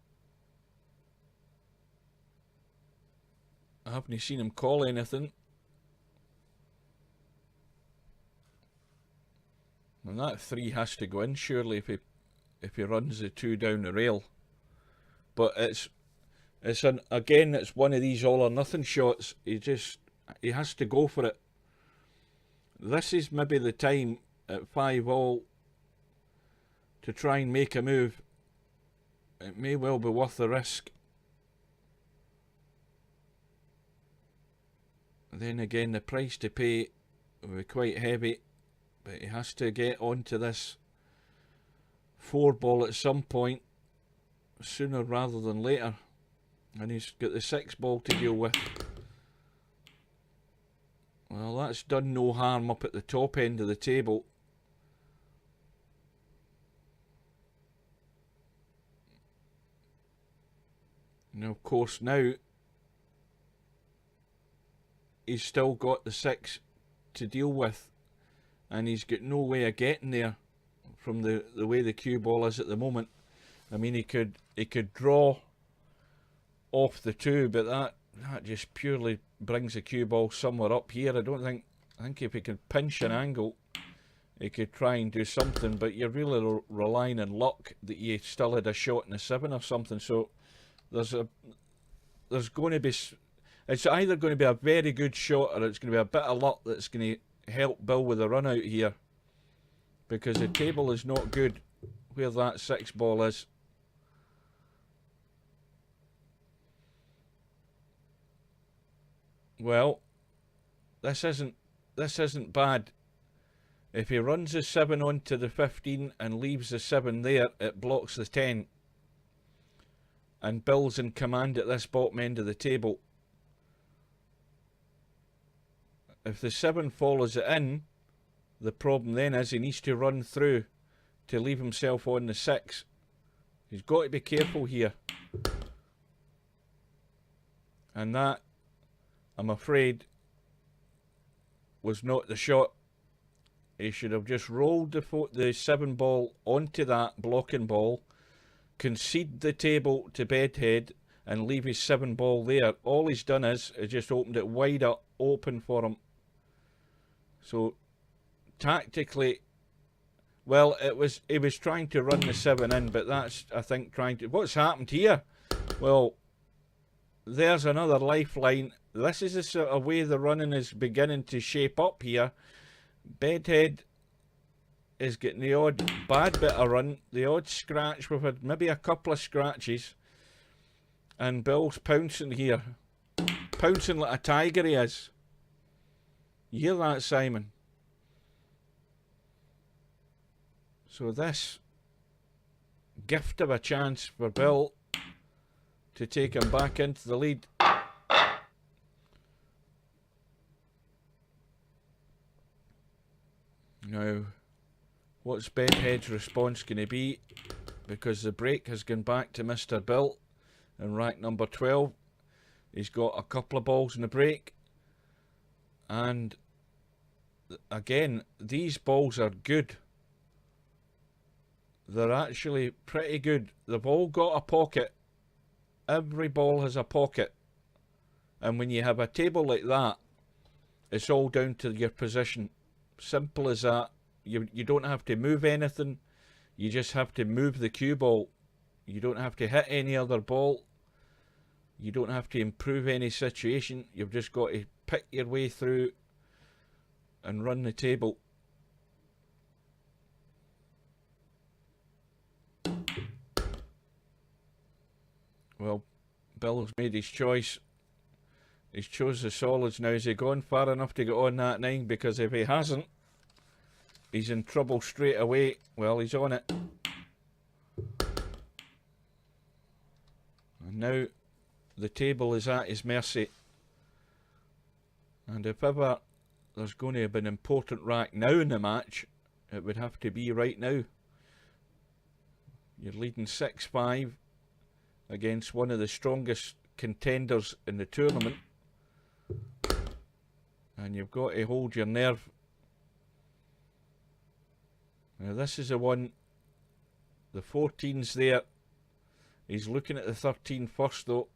I haven't seen him call anything. And that 3 has to go in, surely, if he runs the 2 down the rail. But again, it's one of these all or nothing shots. He has to go for it. This is maybe the time at 5 all to try and make a move. It may well be worth the risk. Then again, the price to pay will be quite heavy, but he has to get onto this 4 ball at some point, sooner rather than later. And he's got the 6 ball to deal with. Well, that's done no harm up at the top end of the table. Now, of course, now he's still got the 6 to deal with, and he's got no way of getting there from the way the cue ball is at the moment. I mean, he could draw off the 2, but that just purely brings the cue ball somewhere up here. I think if he could pinch an angle, he could try and do something, but you're really relying on luck that you still had a shot in the 7 or something. So there's going to be, it's either going to be a very good shot, or it's going to be a bit of luck that's going to help Bill with the run out here, because the table is not good where that 6 ball is. Well, this isn't bad. If he runs the 7 onto the 15 and leaves the 7 there, it blocks the 10. And Bill's in command at this bottom end of the table. If the 7 follows it in, the problem then is he needs to run through to leave himself on the 6. He's got to be careful here. And that, I'm afraid, was not the shot. He should have just rolled the 7 ball onto that blocking ball, concede the table to Bedhead, and leave his 7 ball there. All he's done is just opened it wide up, open for him. So tactically, well, he was trying to run the 7 in, but that's, I think, trying to... What's happened here? Well, there's another lifeline. This is the sort of way the running is beginning to shape up here. Bedhead is getting the odd bad bit of run, the odd scratch. We've had maybe a couple of scratches. And Bill's pouncing here. Pouncing like a tiger he is. You hear that, Simon? So this gift of a chance for Bill to take him back into the lead. Now, what's Bedhead's response going to be? Because the break has gone back to Mr. Bill in rack number 12. He's got a couple of balls in the break. And again, these balls are good. They're actually pretty good. They've all got a pocket. Every ball has a pocket. And when you have a table like that, it's all down to your position. Simple as that. You don't have to move anything. You just have to move the cue ball. You don't have to hit any other ball. You don't have to improve any situation. You've just got to pick your way through and run the table. Well, Bill's made his choice. He's chose the solids now. Is he gone far enough to get on that 9? Because if he hasn't, he's in trouble straight away. Well, he's on it. And now the table is at his mercy. And if ever there's going to be an important rack now in the match, it would have to be right now. You're leading 6-5 against one of the strongest contenders in the tournament. And you've got to hold your nerve. Now this is the one, the 14's there. He's looking at the 13 first though.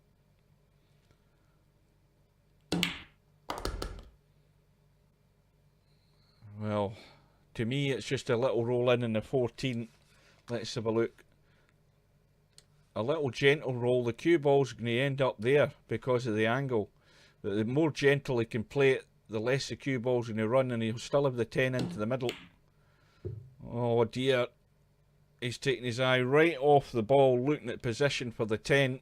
Well, to me it's just a little roll in the 14. Let's have a look. A little gentle roll. The cue ball's going to end up there because of the angle. But the more gentle he can play it, the less the cue ball's going to run, and he'll still have the 10 into the middle. Oh dear. He's taking his eye right off the ball, looking at position for the 10.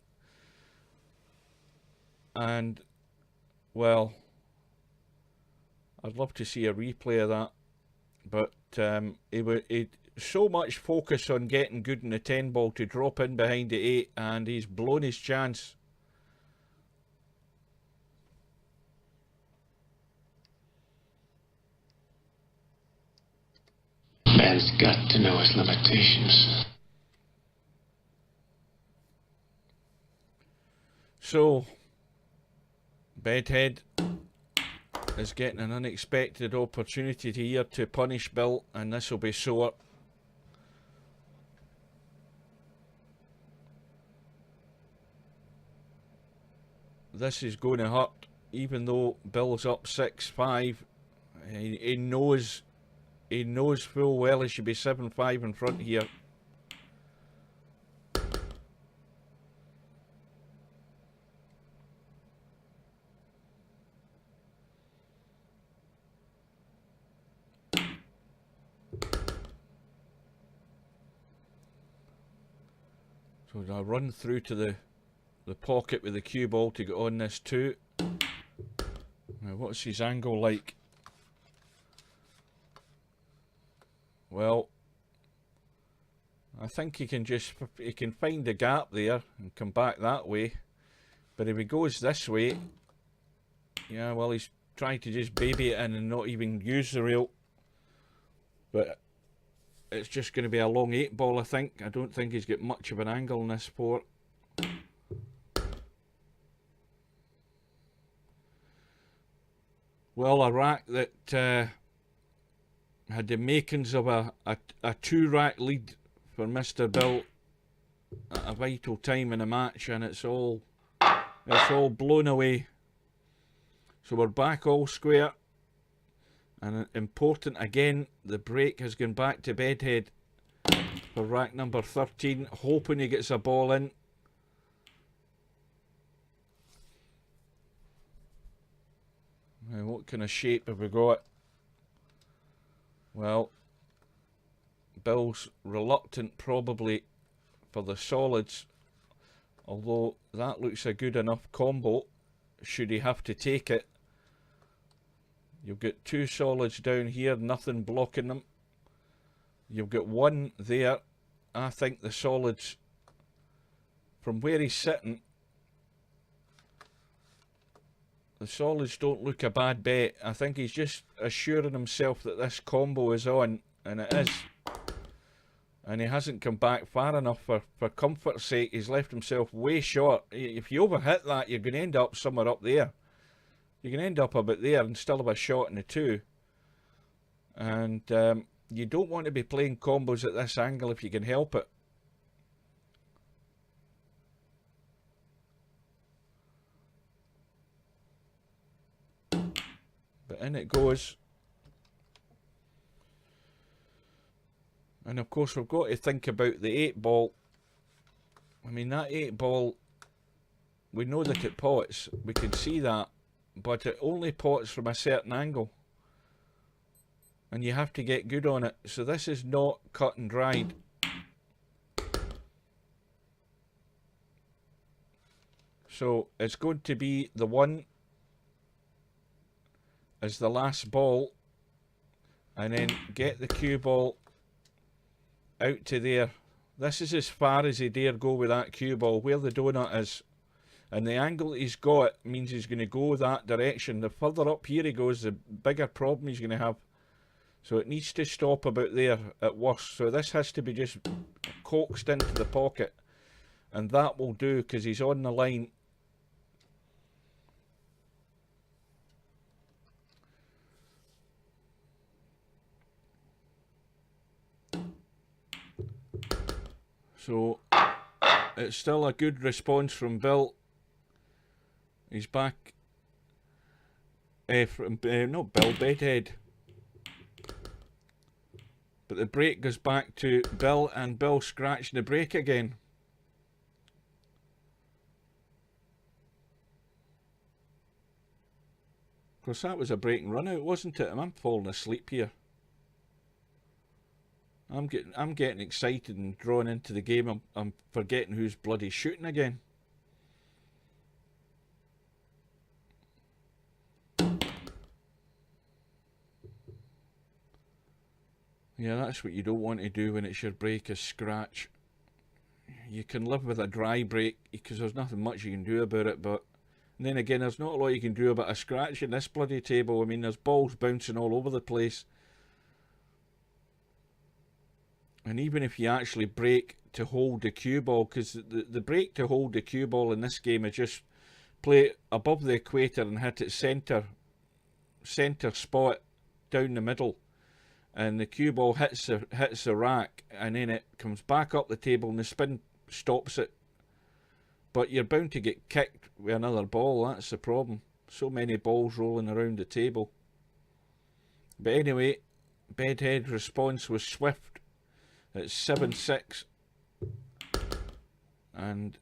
And, well, I'd love to see a replay of that. But he so much focus on getting good in the 10 ball to drop in behind the 8, and he's blown his chance. Man's got to know his limitations. So, Bedhead is getting an unexpected opportunity here to punish Bill, and this will be sore. This is going to hurt, even though Bill's up 6-5. He knows full well he should be 7-5 in front here. So I'll run through to the pocket with the cue ball to get on this too. Now what's his angle like? Well, I think he can find the gap there and come back that way. But if he goes this way, yeah, well, he's trying to just baby it in and not even use the rail. But it's just going to be a long 8 ball, I think. I don't think he's got much of an angle in this sport. Well, a rack that had the makings of a 2-rack lead for Mr. Bill at a vital time in a match, and it's all It's all blown away. So we're back all square. And important again, the break has gone back to Bedhead for rack number 13, hoping he gets a ball in. Now what kind of shape have we got? Well, Bill's reluctant probably for the solids, although that looks a good enough combo should he have to take it. You've got two solids down here, nothing blocking them. You've got one there. I think the solids, from where he's sitting, the solids don't look a bad bet. I think he's just assuring himself that this combo is on, and it is. And he hasn't come back far enough for comfort's sake. He's left himself way short. If you overhit that, you're going to end up somewhere up there. You're going to end up about there and still have a shot in the two. And you don't want to be playing combos at this angle if you can help it. But in it goes. And of course we've got to think about the 8 ball. I mean, that 8 ball, we know that it pots, we can see that, but it only pots from a certain angle. And you have to get good on it. So this is not cut and dried. So it's going to be the 1 as the last ball, and then get the cue ball out to there. This is as far as he dare go with that cue ball, where the donut is. And the angle that he's got means he's going to go that direction. The further up here he goes, the bigger problem he's going to have. So it needs to stop about there at worst. So this has to be just coaxed into the pocket. And that will do, because he's on the line. So it's still a good response from Bill. He's back from not Bill, Bedhead. But the break goes back to Bill, and Bill scratching the break again. Of course, that was a break and run out, wasn't it? I'm falling asleep here. I'm getting excited and drawn into the game. I'm forgetting who's bloody shooting again. Yeah, that's what you don't want to do when it's your break, is scratch. You can live with a dry break because there's nothing much you can do about it, but then again, there's not a lot you can do about a scratch in this bloody table. I mean, there's balls bouncing all over the place. And even if you actually break to hold the cue ball, because the break to hold the cue ball in this game is just play above the equator and hit it centre spot down the middle, and the cue ball hits the rack, and then it comes back up the table and the spin stops it. But you're bound to get kicked with another ball. That's the problem. So many balls rolling around the table. But anyway, Bedhead's response was swift. It's 7-6, and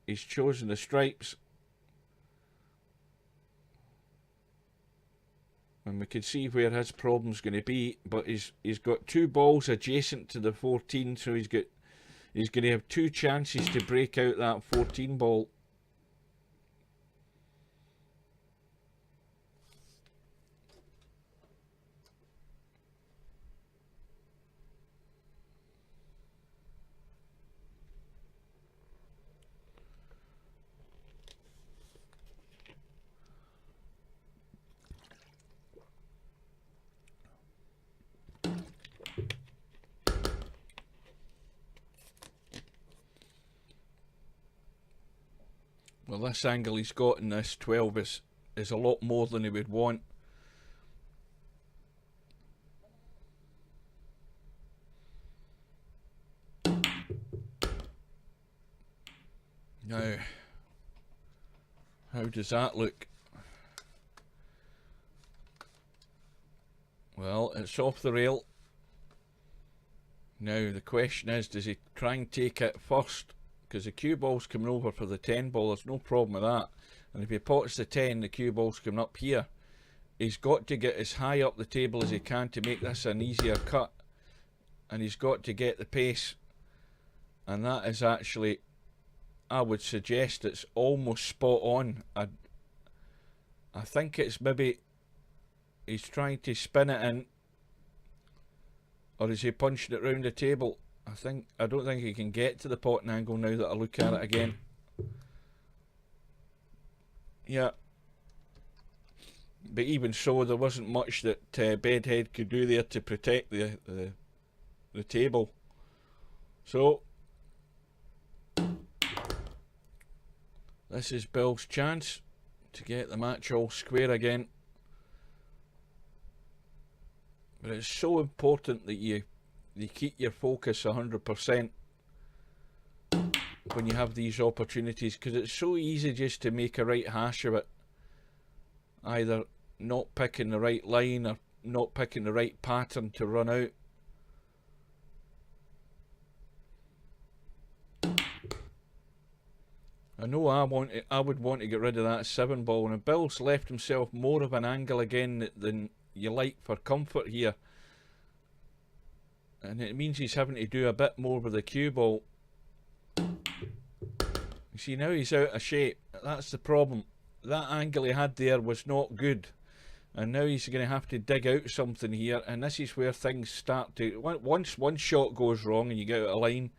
he's chosen the stripes, and we can see where his problem's going to be. But he's got 2 balls adjacent to the 14, so he's going to have 2 chances to break out that 14 ball. Well, this angle he's got in this 12 is a lot more than he would want. Now, How does that look? Well, it's off the rail. Now the question is, does he try and take it first? Because the cue ball's coming over for the 10 ball, there's no problem with that. And if he pots the 10, the cue ball's coming up here. He's got to get as high up the table as he can to make this an easier cut. And he's got to get the pace. And that is actually, I would suggest it's almost spot on. I think it's maybe he's trying to spin it in. Or is he punching it round the table? I don't think he can get to the potting angle now that I look at it again. Yeah. But even so, there wasn't much that Bedhead could do there to protect the table. So this is Bill's chance to get the match all square again. But it's so important that you keep your focus 100% when you have these opportunities, because it's so easy just to make a right hash of it. Either not picking the right line or not picking the right pattern to run out. I know I would want to get rid of that 7 ball, and Bill's left himself more of an angle again than you like for comfort here, and it means he's having to do a bit more with the cue ball. You see, now he's out of shape. That's the problem. That angle he had there was not good, and now he's going to have to dig out something here, and this is where things start to, once one shot goes wrong and you get out of line,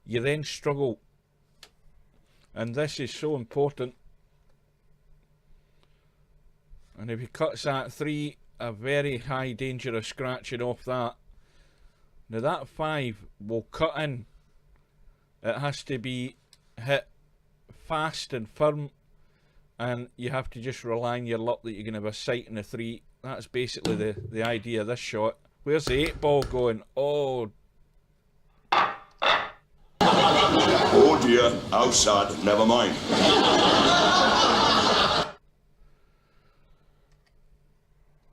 you then struggle, and this is so important. And if he cuts that 3, a very high danger of scratching off that. Now that 5 will cut in. It has to be hit fast and firm, and you have to just rely on your luck that you're going to have a sight in the 3. That's basically the idea of this shot. Where's the 8 ball going? Oh. Oh dear, outside, never mind.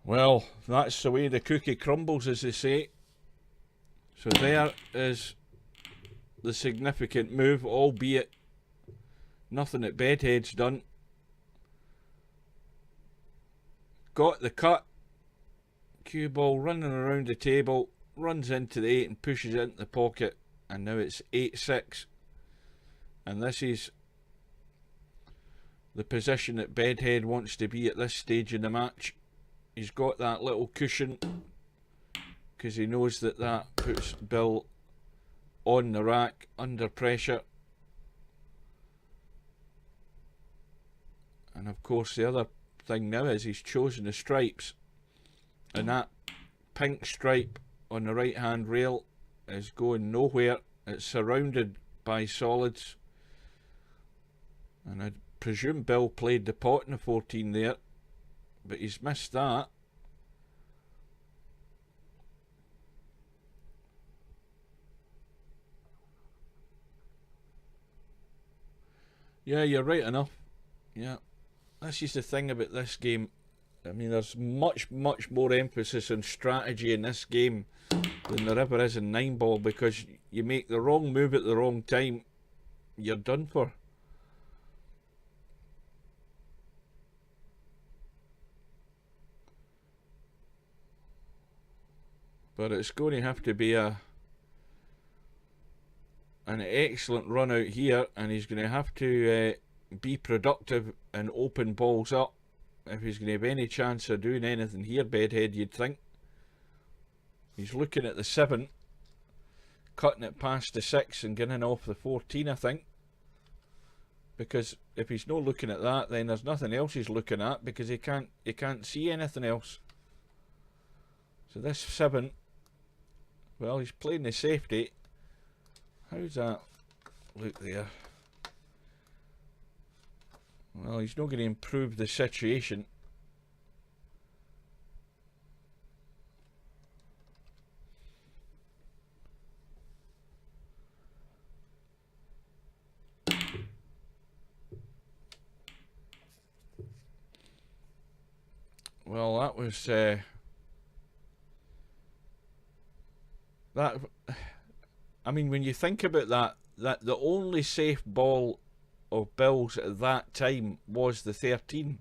Well, that's the way the cookie crumbles, as they say. So there is the significant move, albeit nothing that Bedhead's done. Got the cut. Cue ball running around the table, runs into the 8 and pushes it into the pocket, and now it's 8-6. And this is the position that Bedhead wants to be at this stage in the match. He's got that little cushion because he knows that that puts Bill on the rack under pressure. And of course the other thing now is he's chosen the stripes, and that pink stripe on the right hand rail is going nowhere. It's surrounded by solids, and I presume Bill played the pot in the 14 there, but he's missed that. Yeah, you're right enough. Yeah, this is the thing about this game. I mean, there's much more emphasis on strategy in this game than there ever is in 9 ball, because you make the wrong move at the wrong time, you're done for. But it's going to have to be an excellent run out here, and he's going to have to be productive and open balls up if he's going to have any chance of doing anything here, Bedhead, you'd think. He's looking at the 7, cutting it past the 6 and getting off the 14, I think. Because if he's not looking at that, then there's nothing else he's looking at, because he can't see anything else. So this 7, well, he's playing the safety. How's that look there? Well, he's not going to improve the situation. Well, that was that. I mean, when you think about that, the only safe ball of Bill's at that time was the 13.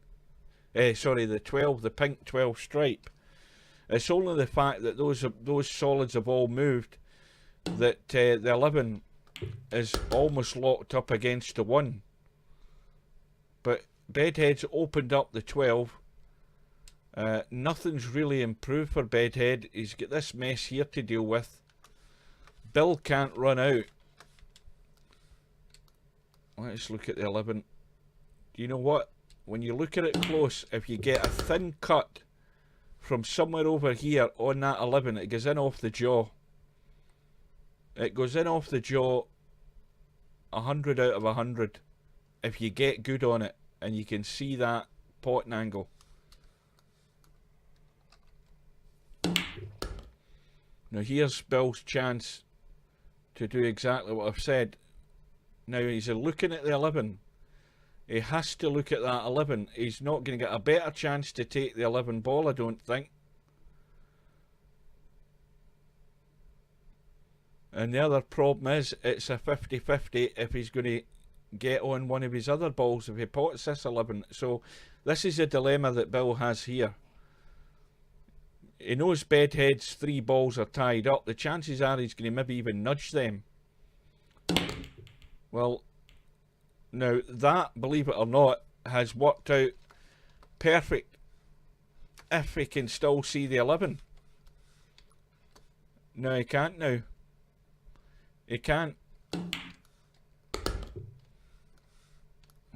Sorry, the 12, the pink 12 stripe. It's only the fact that those solids have all moved that the 11 is almost locked up against the 1. But Bedhead's opened up the 12. Nothing's really improved for Bedhead. He's got this mess here to deal with. Bill can't run out. Let's look at the 11. Do you know what? When you look at it close, if you get a thin cut from somewhere over here on that 11, it goes in off the jaw. It goes in off the jaw 100 out of 100 if you get good on it, and you can see that potting angle. Now here's Bill's chance to do exactly what I've said. Now he's looking at the 11. He has to look at that 11. He's not going to get a better chance to take the 11 ball, I don't think. And the other problem is, it's a 50-50 if he's going to get on one of his other balls if he pots this 11. So this is a dilemma that Bill has here. He knows Bedhead's 3 balls are tied up. The chances are he's going to maybe even nudge them. Well, now that, believe it or not, has worked out perfect if he can still see the 11. No, he can't now. He can't.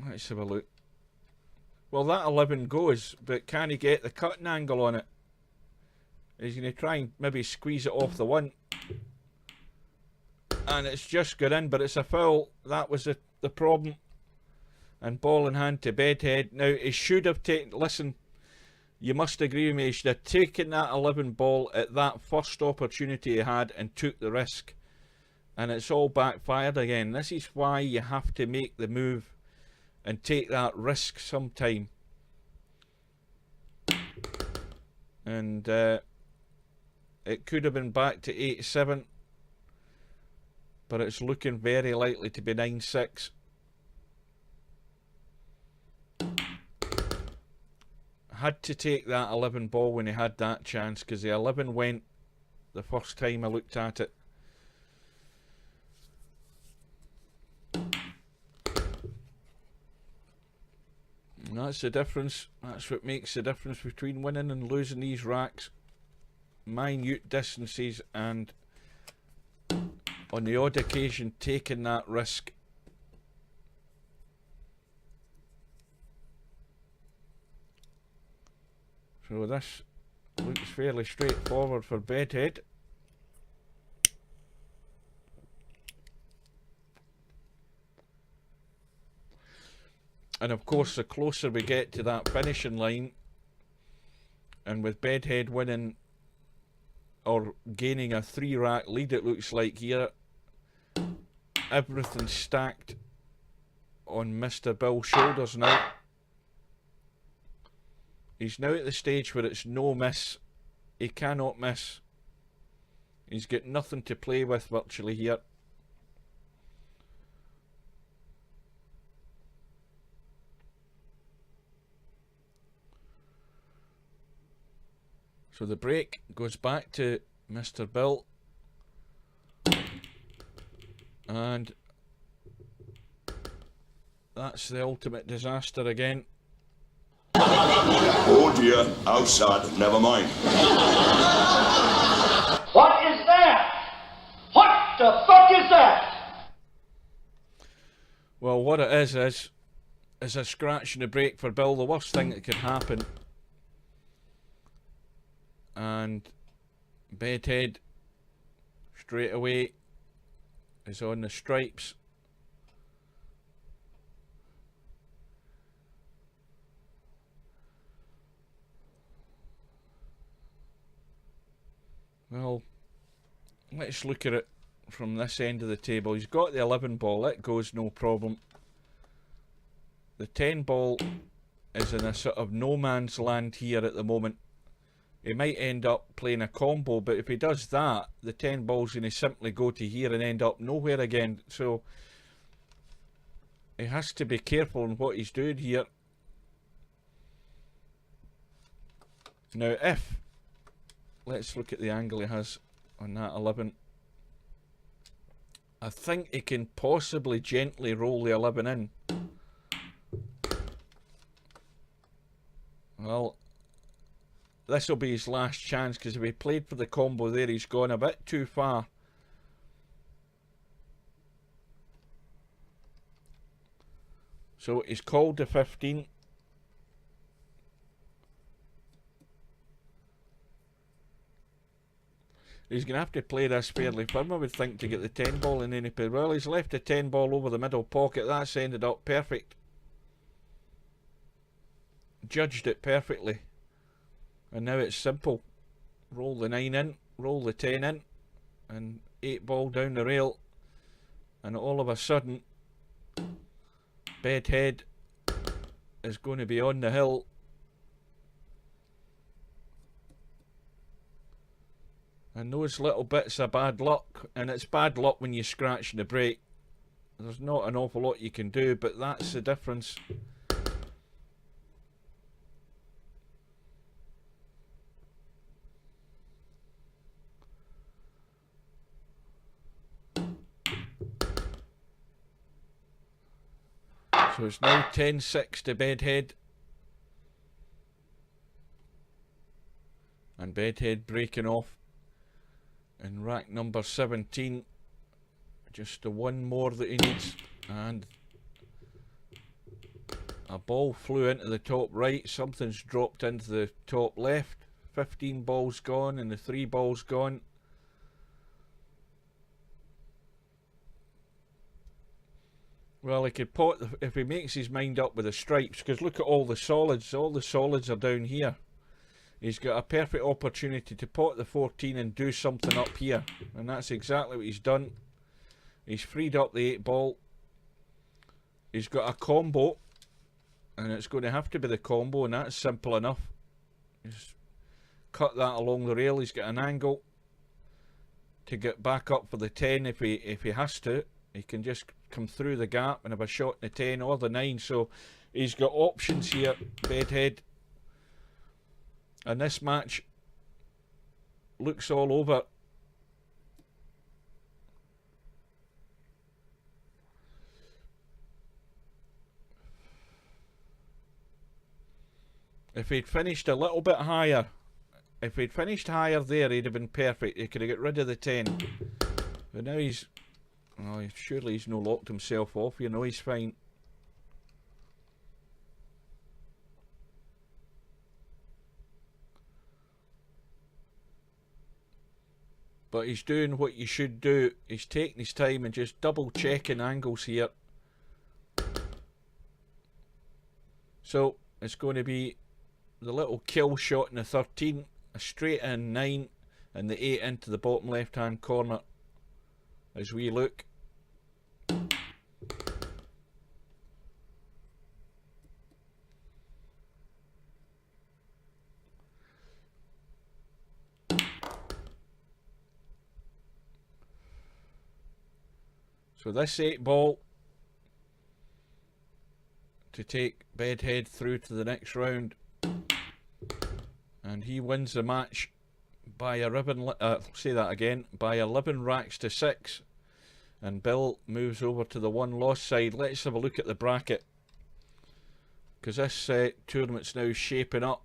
Let's have a look. Well, that 11 goes, but can he get the cutting angle on it? He's going to try and maybe squeeze it off the 1. And it's just got in, but it's a foul. That was the problem. And ball in hand to Bedhead. Now, he should have taken... Listen, you must agree with me. He should have taken that 11 ball at that first opportunity he had and took the risk. And it's all backfired again. This is why you have to make the move and take that risk sometime. And it could have been back to 8-7. But it's looking very likely to be 9-6. Had to take that 11 ball when he had that chance, because the 11 went the first time I looked at it. And that's the difference. That's what makes the difference between winning and losing these racks. Minute distances, and on the odd occasion taking that risk. So this looks fairly straightforward for Bedhead. And of course, the closer we get to that finishing line, and with Bedhead winning or gaining a 3-rack lead, it looks like here, everything stacked on Mr. Bill's shoulders now. He's now at the stage where it's no miss. He cannot miss. He's got nothing to play with virtually here. So the break goes back to Mr. Bill. And that's the ultimate disaster again. Oh dear, outside, never mind. What is that? What the fuck is that? Well, what it is a scratch and a break for Bill. The worst thing that could happen. And Bedhead straight away is on the stripes. Well, let's look at it from this end of the table. He's got the 11 ball, it goes no problem. The 10 ball is in a sort of no man's land here at the moment. He might end up playing a combo, but if he does that, the 10 ball's going to simply go to here and end up nowhere again. So he has to be careful in what he's doing here. Now if, let's look at the angle he has on that 11. I think he can possibly gently roll the 11 in. Well, this will be his last chance, because if he played for the combo there, he's gone a bit too far. So he's called the 15. He's going to have to play this fairly firm, I would think, to get the 10 ball in any pair. Well, he's left the 10 ball over the middle pocket. That's ended up perfect. Judged it perfectly. And now it's simple. Roll the 9 in, roll the 10 in, and 8 ball down the rail. And all of a sudden, Bedhead is going to be on the hill. And those little bits of bad luck, and it's bad luck when you scratch the break. There's not an awful lot you can do, but that's the difference. So it's now 10-6 to Bedhead. And Bedhead breaking off in rack number 17. Just the one more that he needs. And a ball flew into the top right. Something's dropped into the top left. 15 balls gone and the 3 balls gone. Well, he could pot if he makes his mind up with the stripes, because look at all the solids. All the solids are down here. He's got a perfect opportunity to pot the 14 and do something up here. And that's exactly what he's done. He's freed up the 8 ball. He's got a combo. And it's going to have to be the combo, and that's simple enough. Just cut that along the rail. He's got an angle to get back up for the 10 if he has to. He can just come through the gap and have a shot in the 10 or the 9. So he's got options here, Bedhead. And this match looks all over. If he'd finished a little bit higher, if he'd finished higher there, he'd have been perfect. He could have got rid of the 10. But now he's... oh, surely he's no locked himself off. You know he's fine. But he's doing what you should do. He's taking his time and just double checking angles here. So it's going to be the little kill shot in the 13, a straight in 9, and the 8 into the bottom left hand corner as we look. So this 8 ball to take Bedhead through to the next round, and he wins the match by 11. Say that again, by 11 racks to 6, and Bill moves over to the one loss side. Let's have a look at the bracket, because this tournament's now shaping up.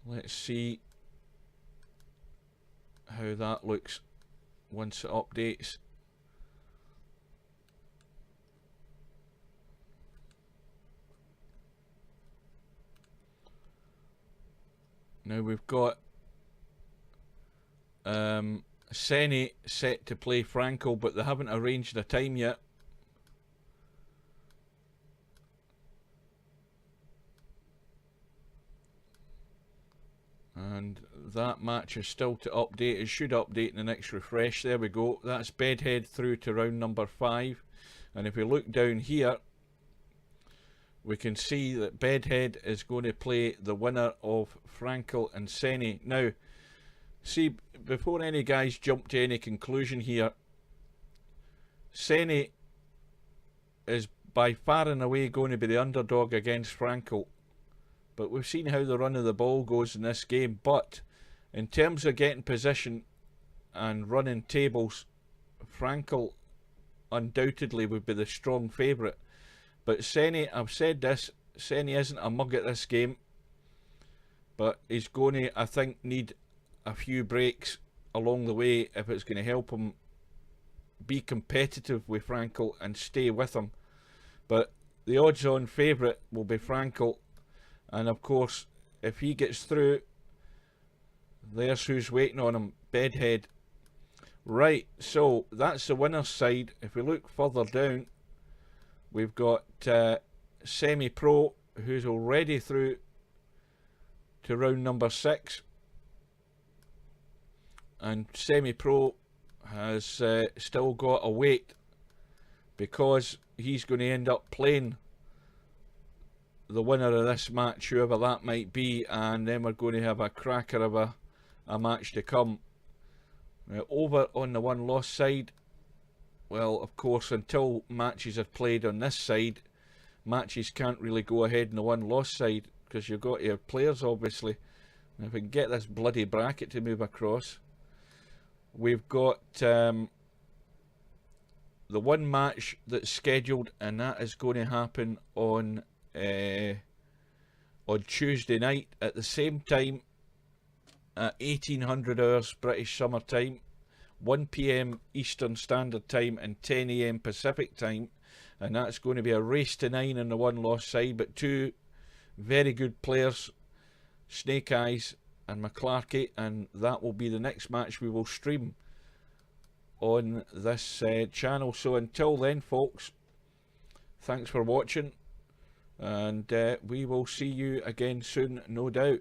Let's see how that looks once it updates. Now we've got Senni set to play Franco, but they haven't arranged a time yet. And that match is still to update. It should update in the next refresh. There we go. That's Bedhead through to round number 5. And if we look down here, we can see that Bedhead is going to play the winner of Frankel and Senni. Now, see, before any guys jump to any conclusion here, Senni is by far and away going to be the underdog against Frankel. But we've seen how the run of the ball goes in this game. But in terms of getting position and running tables, Frankel undoubtedly would be the strong favourite. But Senni, I've said this, Senni isn't a mug at this game. But he's going to, I think, need a few breaks along the way if it's going to help him be competitive with Frankel and stay with him. But the odds-on favourite will be Frankel. And of course, if he gets through, there's who's waiting on him, Bedhead. Right, so that's the winner's side. If we look further down, we've got Semi-Pro, who's already through to round number 6. And Semi-Pro has still got a wait, because he's going to end up playing the winner of this match, whoever that might be, and then we're going to have a cracker of a match to come. Now, over on the one-loss side, well, of course, until matches are played on this side, matches can't really go ahead on the one-loss side, because you've got your players, obviously. Now, if we can get this bloody bracket to move across, we've got the one match that's scheduled, and that is going to happen on Tuesday night at the same time at 1800 hours British Summer Time, 1 PM Eastern Standard Time and 10 AM Pacific Time, and that's going to be a race to 9 on the one-loss side, but two very good players, Snake Eyes and McClarkey, and that will be the next match we will stream on this channel. So until then, folks, thanks for watching, and we will see you again soon, no doubt.